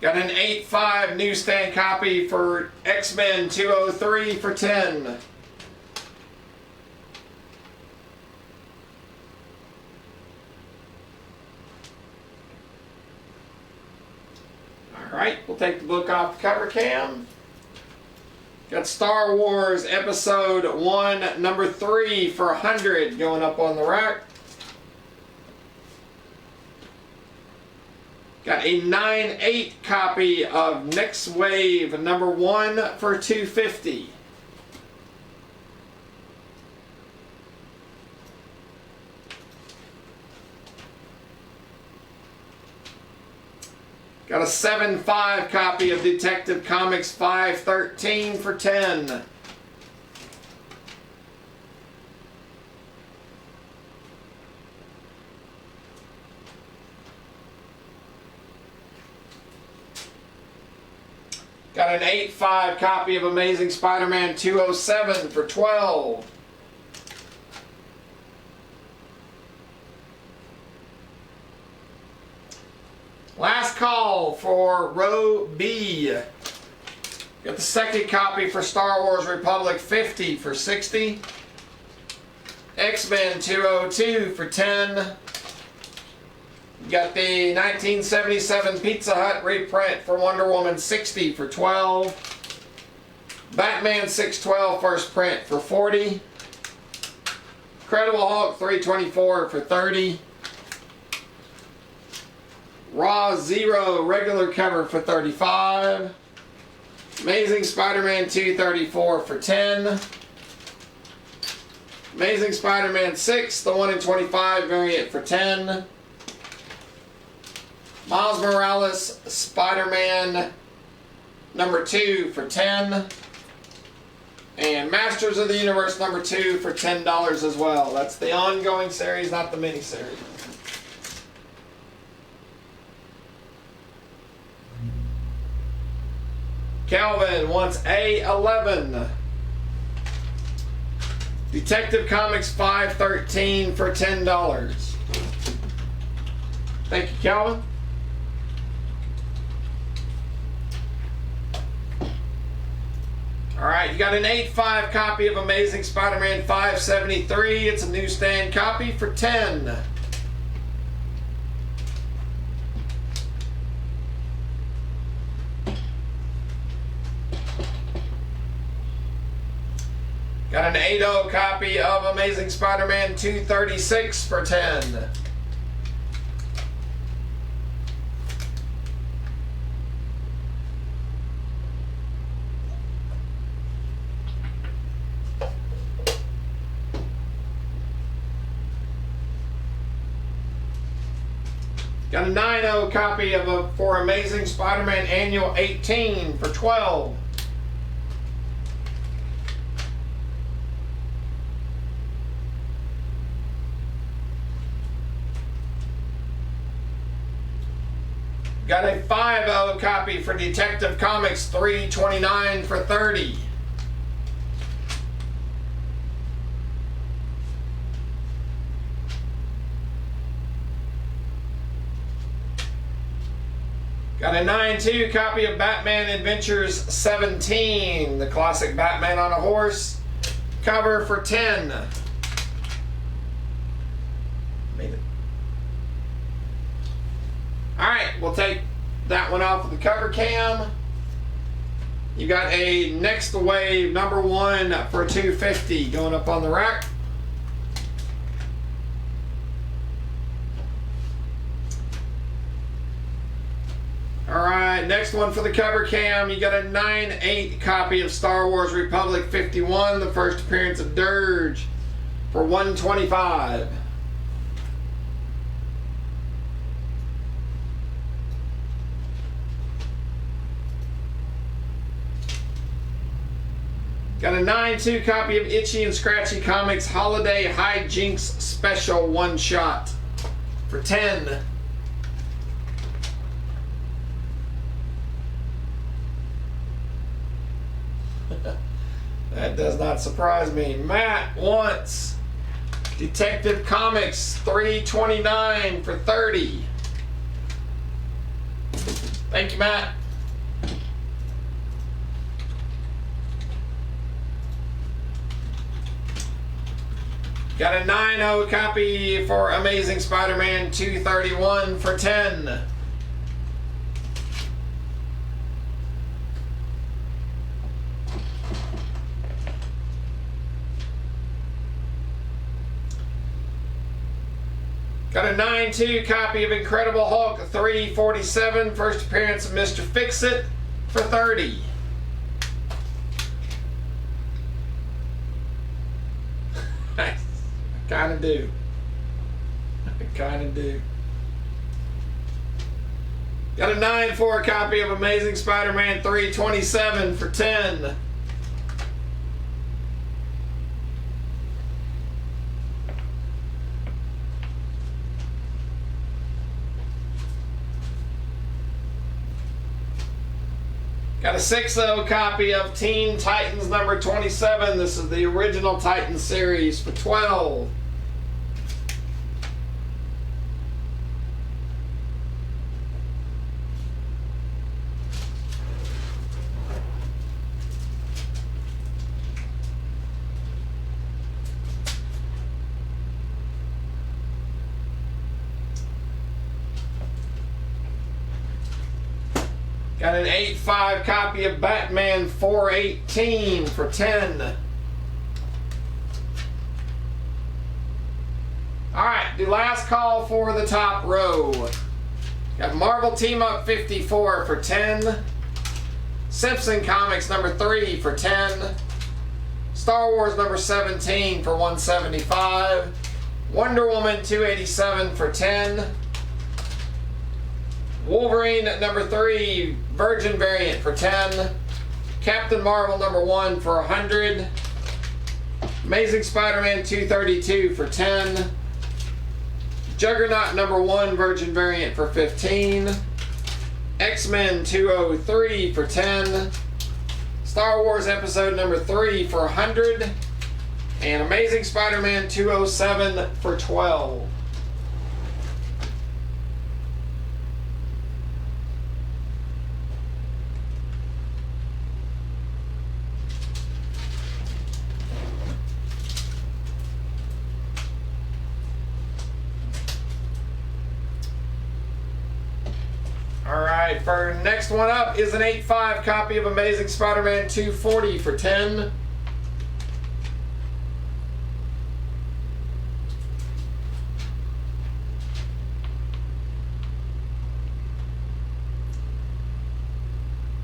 Got an 8.5 newsstand copy for X-Men 203 for 10. Alright, we'll take the book off the cover cam. Got Star Wars Episode 1 number 3 for 100 going up on the rack. Got a 9.8 copy of Next Wave number 1 for 250. Got a 7.5 copy of Detective Comics 513 for 10. Got an 8.5 copy of Amazing Spider-Man 207 for 12. Last call for row B. Got the second copy for Star Wars Republic 50 for 60. X-Men 202 for 10. Got the 1977 Pizza Hut reprint for Wonder Woman 60 for 12. Batman 612 first print for 40. Incredible Hulk 324 for 30. Raw Zero regular cover for 35. Amazing Spider-Man 234 for 10. Amazing Spider-Man 6, the 1 in 25 variant for 10. Miles Morales Spider-Man number 2 for 10. And Masters of the Universe number 2 for $10 as well. That's the ongoing series, not the mini-series. Calvin wants A11. Detective Comics 513 for $10. Thank you, Calvin. Alright, you got an 8.5 copy of Amazing Spider-Man 573. It's a newsstand copy for 10. Got an 8.0 copy of Amazing Spider-Man 236 for 10. Got a 9.0 copy of for Amazing Spider-Man Annual 18 for 12. Got a 5.0 copy for Detective Comics 329 for 30. Got a 9.2 copy of Batman Adventures 17, the classic Batman on a horse, cover for 10. Made it. Alright, we'll take that one off of the cover cam. You got a Next Wave number 1 for $250 going up on the rack. Alright, next one for the cover cam. You got a 9.8 copy of Star Wars Republic 51, the first appearance of Dirge, for $125. Got a 9.2 copy of Itchy and Scratchy Comics Holiday Hijinks Special One Shot for $10. That does not surprise me. Matt wants Detective Comics 329 for $30. Thank you, Matt. Got a 9.0 copy for Amazing Spider-Man 231 for $10. Got a 9.2 copy of Incredible Hulk 347, first appearance of Mr. Fix-It, for $30. I kinda do. I kinda do. Got a 9.4 copy of Amazing Spider-Man 327 for $10. Got a 6.0 copy of Teen Titans number 27. This is the original Titans series for $12. Got an 8.5 copy of Batman 418 for 10. Alright, the last call for the top row. Got Marvel Team Up 54 for 10. Simpson Comics number 3 for 10. Star Wars number 17 for 175. Wonder Woman 287 for 10. Wolverine number 3 Virgin variant for 10. Captain Marvel number 1 for 100. Amazing Spider-Man 232 for 10. Juggernaut number 1 Virgin variant for 15. X-Men 203 for 10. Star Wars episode number 3 for 100. And Amazing Spider-Man 207 for 12. Alright, for next one up is an 8.5 copy of Amazing Spider-Man 240 for 10.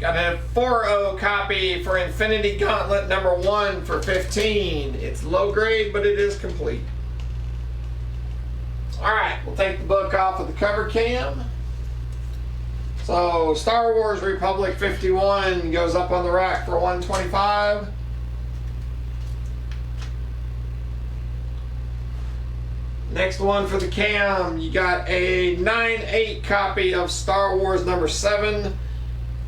Got a 4.0 copy for Infinity Gauntlet number 1 for 15. It's low grade, but it is complete. Alright, we'll take the book off of the cover cam. So, Star Wars Republic 51 goes up on the rack for 125. Next one for the cam, you got a 9.8 copy of Star Wars number 7,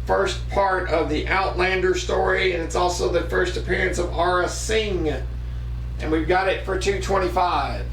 first part of the Outlander story, and it's also the first appearance of Aura Singh, and we've got it for 225.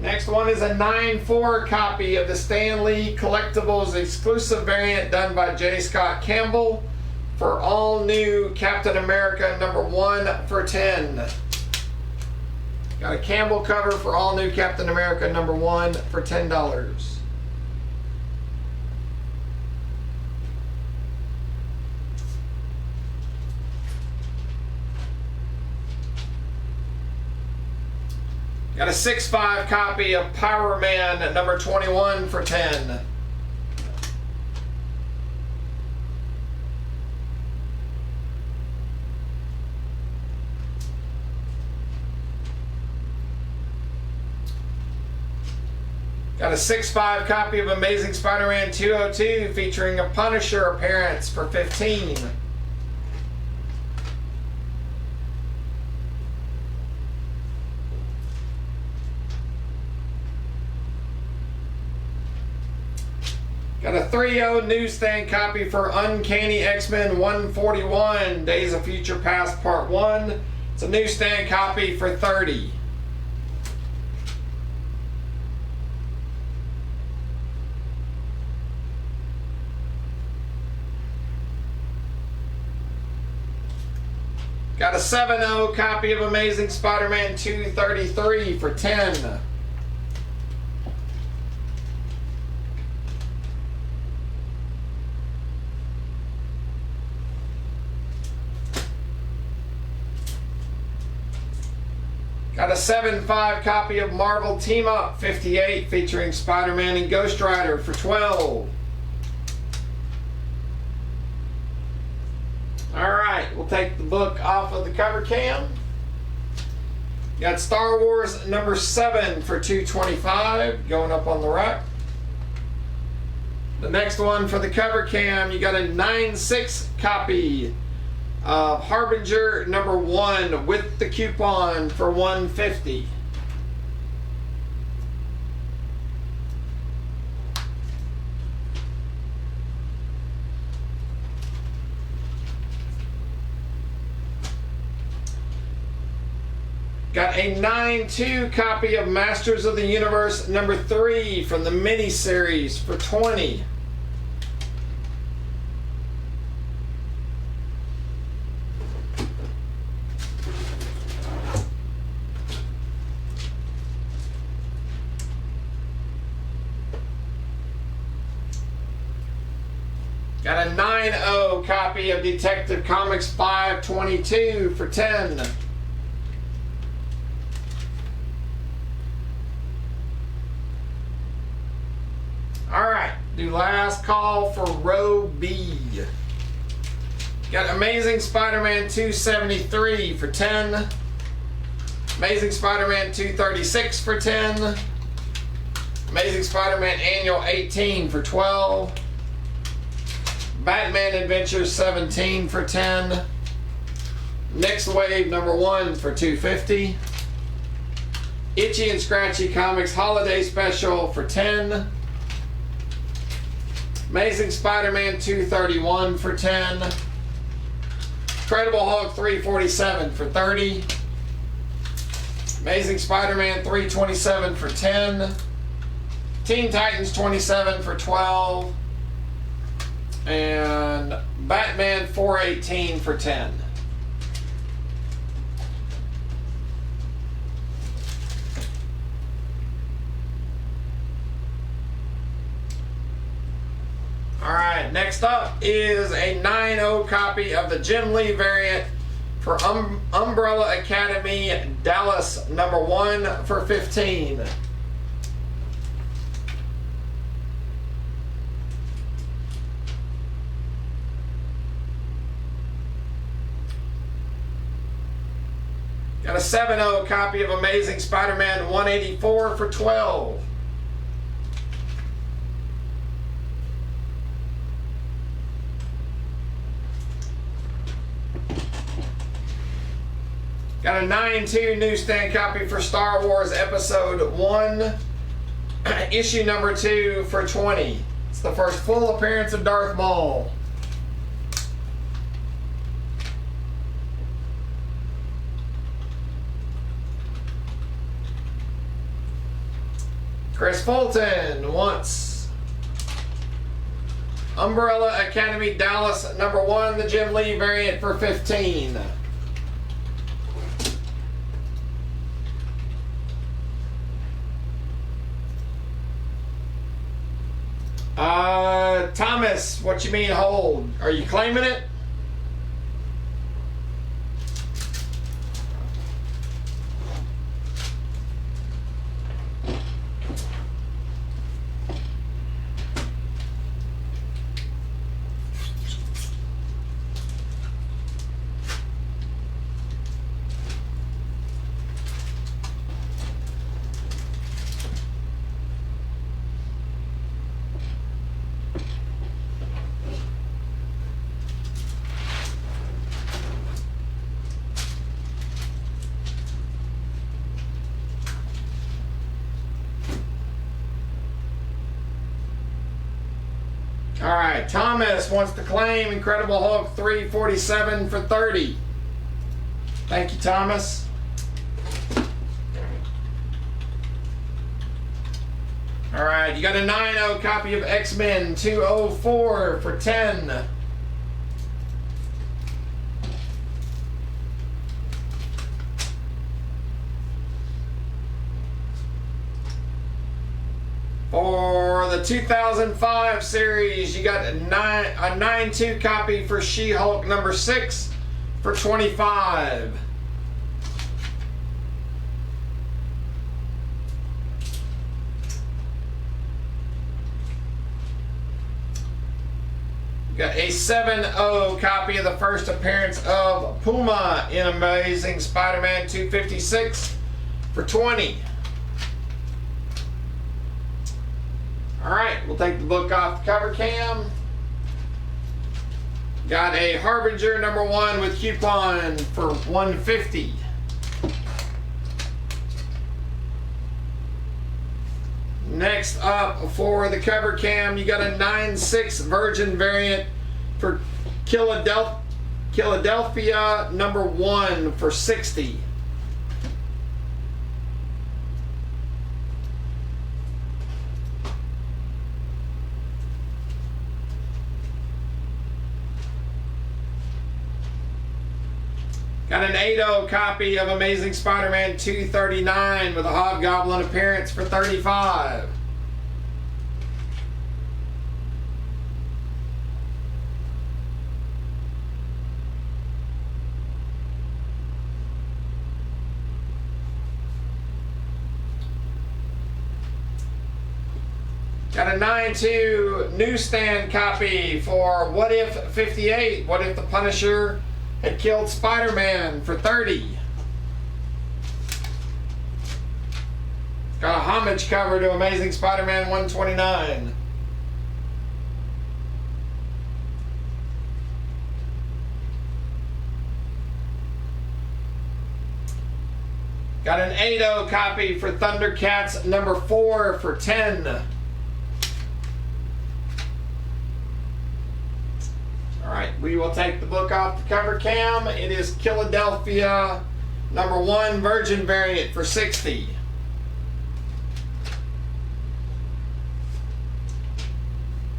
Next one is a 9.4 copy of the Stan Lee Collectibles exclusive variant done by J. Scott Campbell for all new Captain America number 1 for 10. Got a Campbell cover for all new Captain America number 1 for $10. Got a 6.5 copy of Power Man number 21 for 10. Got a 6.5 copy of Amazing Spider-Man 202 featuring a Punisher appearance for 15. Got a 3.0 Newsstand copy for Uncanny X-Men 141, Days of Future Past Part 1. It's a Newsstand copy for 30. Got a 7.0 copy of Amazing Spider-Man 233 for 10. Got a 7.5 copy of Marvel Team Up 58 featuring Spider-Man and Ghost Rider for 12. Alright, we'll take the book off of the cover cam. Got Star Wars number 7 for 225 going up on the rack. The next one for the cover cam, you got a 9.6 copy of Harbinger number 1 with the coupon for 150. Got a 9.2 copy of Masters of the Universe number 3 from the mini-series for 20. Got a 9.0 copy of Detective Comics 522 for 10. Alright, do last call for row B. Got Amazing Spider-Man 273 for 10. Amazing Spider-Man 236 for 10. Amazing Spider-Man Annual 18 for 12. Batman Adventures 17 for 10. Next Wave number 1 for 250. Itchy and Scratchy Comics Holiday Special for 10. Amazing Spider-Man 231 for 10. Incredible Hulk 347 for 30. Amazing Spider-Man 327 for 10. Teen Titans 27 for 12. And Batman 418 for 10. Alright, next up is a 9.0 copy of the Jim Lee variant for Umbrella Academy Dallas number 1 for 15. Got a 7.0 copy of Amazing Spider-Man 184 for 12. Got a 9.2 newsstand copy for Star Wars Episode 1, issue number 2 for 20. It's the first full appearance of Darth Maul. Chris Fulton wants Umbrella Academy Dallas number 1, the Jim Lee variant for 15. Thomas, what you mean hold? Are you claiming it? Alright, Thomas wants to claim Incredible Hulk 347 for 30. Thank you, Thomas. Alright, you got a 9.0 copy of X-Men 204 for 10. For the 2005 series, you got a 9.2 copy for She-Hulk number 6 for 25. You got a 7.0 copy of the first appearance of Puma in Amazing Spider-Man 256 for 20. Alright, we'll take the book off the cover cam. Got a Harbinger number 1 with coupon for 150. Next up for the cover cam, you got a 9.6 Virgin variant for Philadelphia number 1 for 60. Got an 8.0 copy of Amazing Spider-Man 239 with a Hobgoblin appearance for $35. Got a 9.2 Newsstand copy for What If 58. What if the Punisher had killed Spider-Man for $30? Got a homage cover to Amazing Spider-Man 129. Got an 8.0 copy for Thundercats number 4 for $10. Alright, we will take the book off the cover cam. It is Philadelphia number 1 Virgin variant for $60.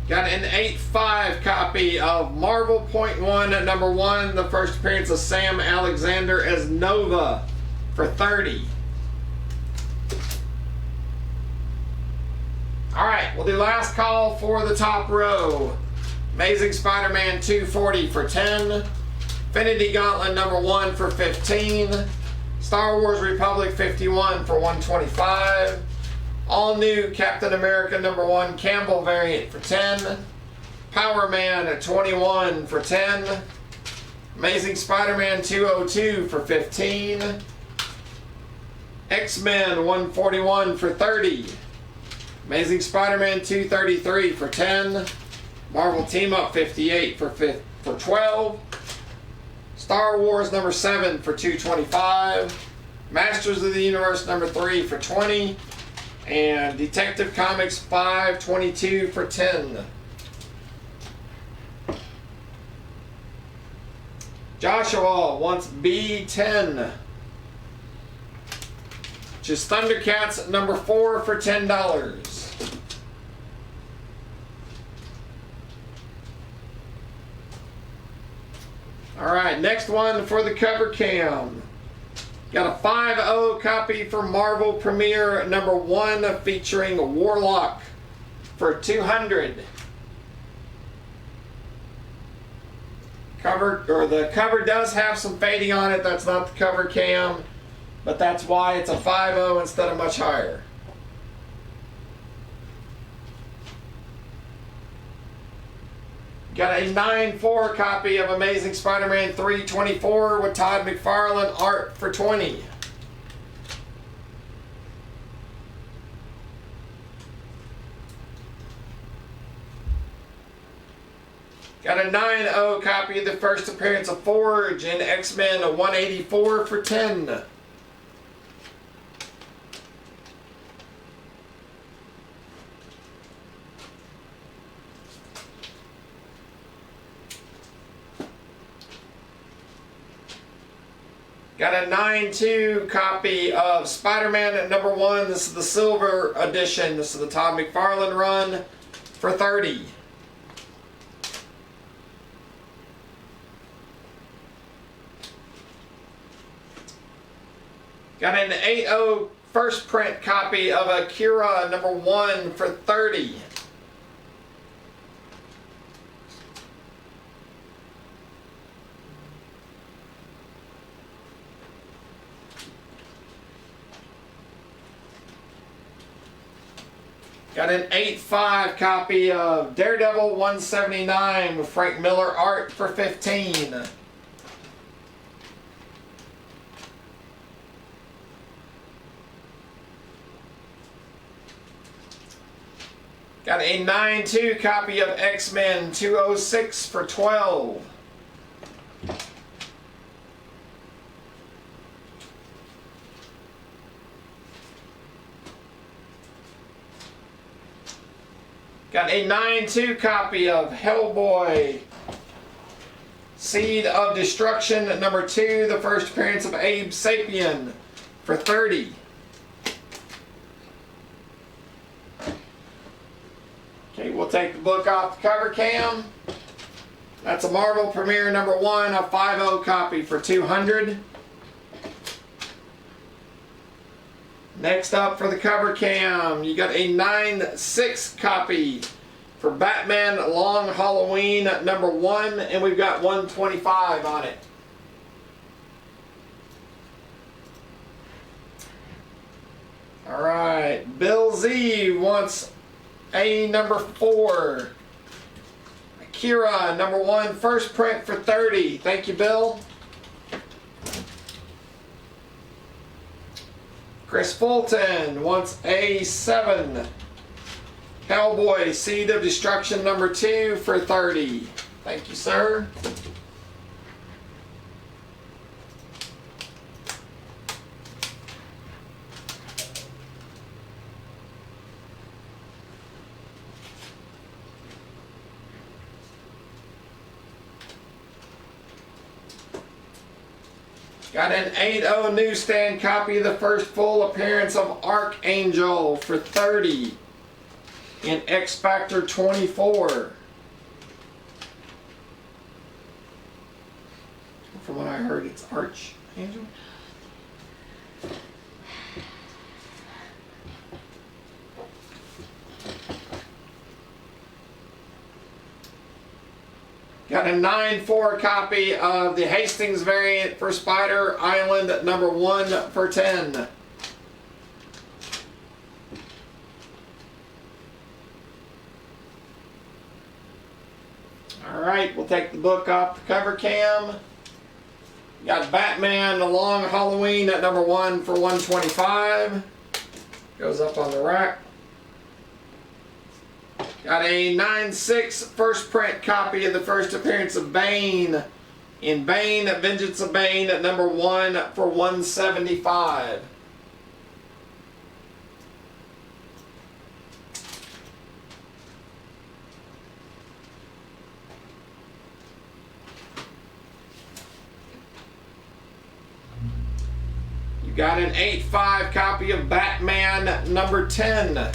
Got an 8.5 copy of Marvel .1 number 1, the first appearance of Sam Alexander as Nova for $30. Alright, we'll do last call for the top row. Amazing Spider-Man 240 for $10. Infinity Gauntlet number 1 for $15. Star Wars Republic 51 for $125. All new Captain America number 1 Campbell variant for $10. Power Man at 21 for $10. Amazing Spider-Man 202 for $15. X-Men 141 for $30. Amazing Spider-Man 233 for $10. Marvel Team Up 58 for $12. Star Wars number 7 for $225. Masters of the Universe number 3 for $20. And Detective Comics 522 for $10. Joshua wants B10. Which is Thundercats number 4 for $10. Alright, next one for the cover cam. Got a 5.0 copy for Marvel Premiere number 1 featuring Warlock for $200. The cover does have some fading on it. That's not the cover cam, but that's why it's a 5.0 instead of much higher. Got a 9.4 copy of Amazing Spider-Man 324 with Todd McFarlane art for $20. Got a 9.0 copy of the first appearance of Forge in X-Men 184 for $10. Got a 9.2 copy of Spider-Man number 1. This is the silver edition. This is the Todd McFarlane run for $30. Got an 8.0 first print copy of Akira number 1 for $30. Got an 8.5 copy of Daredevil 179 with Frank Miller art for $15. Got a 9.2 copy of X-Men 206 for $12. Got a 9.2 copy of Hellboy Seed of Destruction number 2, the first appearance of Abe Sapien for $30. Okay, we'll take the book off the cover cam. That's a Marvel Premiere number 1, a 5.0 copy for $200. Next up for the cover cam, you got a 9.6 copy for Batman Long Halloween number 1, and we've got $125 on it. Alright, Bill Z wants a number 4. Akira number 1, first print for $30. Thank you, Bill. Chris Fulton wants a 7. Hellboy Seed of Destruction number 2 for $30. Thank you, sir. Got an 8.0 newsstand copy of the first full appearance of Archangel for $30 in X Factor 24. From what I heard, it's Archangel. Got a 9.4 copy of the Hastings variant for Spider Island number 1 for $10. Alright, we'll take the book off the cover cam. Got Batman The Long Halloween at number 1 for $125. Goes up on the rack. Got a 9.6 first print copy of the first appearance of Bane in Bane, Vengeance of Bane at number 1 for $175. You got an 8.5 copy of Batman number 10.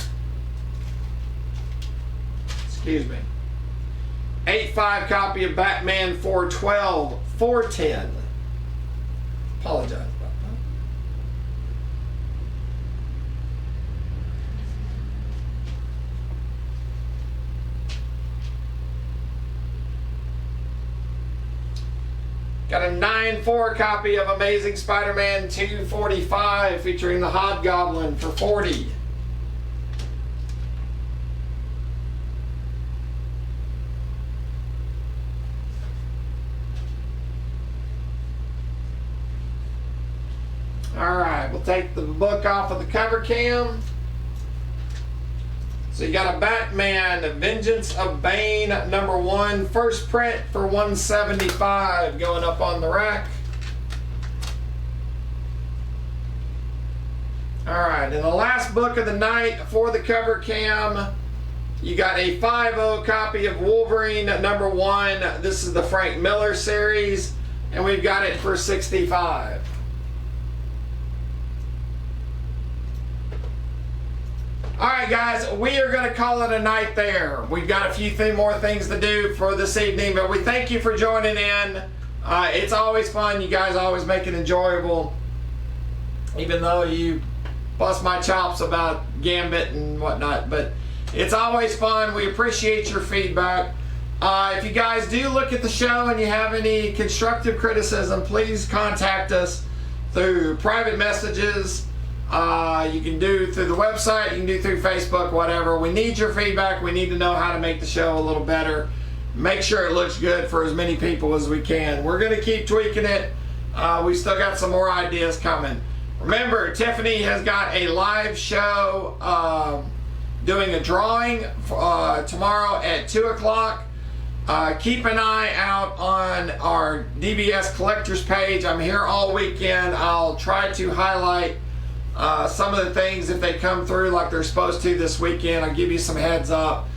Excuse me. 8.5 copy of Batman 412 410. Apologize about that. Got a 9.4 copy of Amazing Spider-Man 245 featuring the Hobgoblin for $40. Alright, we'll take the book off of the cover cam. So you got a Batman, Vengeance of Bane, number 1, first print for $175, going up on the rack. Alright, and the last book of the night for the cover cam, you got a 5.0 copy of Wolverine, number 1. This is the Frank Miller series, and we've got it for $65. Alright guys, we are going to call it a night there. We've got a few more things to do for this evening, but we thank you for joining in. It's always fun. You guys always make it enjoyable, even though you bust my chops about Gambit and whatnot, but it's always fun. We appreciate your feedback. If you guys do look at the show and you have any constructive criticism, please contact us through private messages. You can do through the website, you can do through Facebook, whatever. We need your feedback. We need to know how to make the show a little better. Make sure it looks good for as many people as we can. We're going to keep tweaking it. We still got some more ideas coming. Remember, Tiffany has got a live show doing a drawing tomorrow at 2 o'clock. Keep an eye out on our DBS collectors page. I'm here all weekend. I'll try to highlight some of the things if they come through like they're supposed to this weekend. I'll give you some heads up.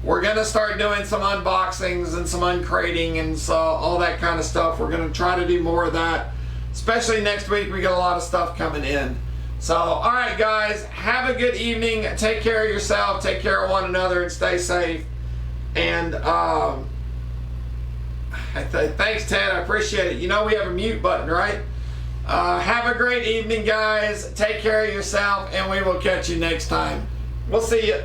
We're going to start doing some unboxings and some uncrating and so all that kind of stuff. We're going to try to do more of that, especially next week. We got a lot of stuff coming in. So, alright guys, have a good evening. Take care of yourself, take care of one another, and stay safe. And Thanks, Ted. I appreciate it. You know we have a mute button, right? Have a great evening, guys. Take care of yourself, and we will catch you next time. We'll see you.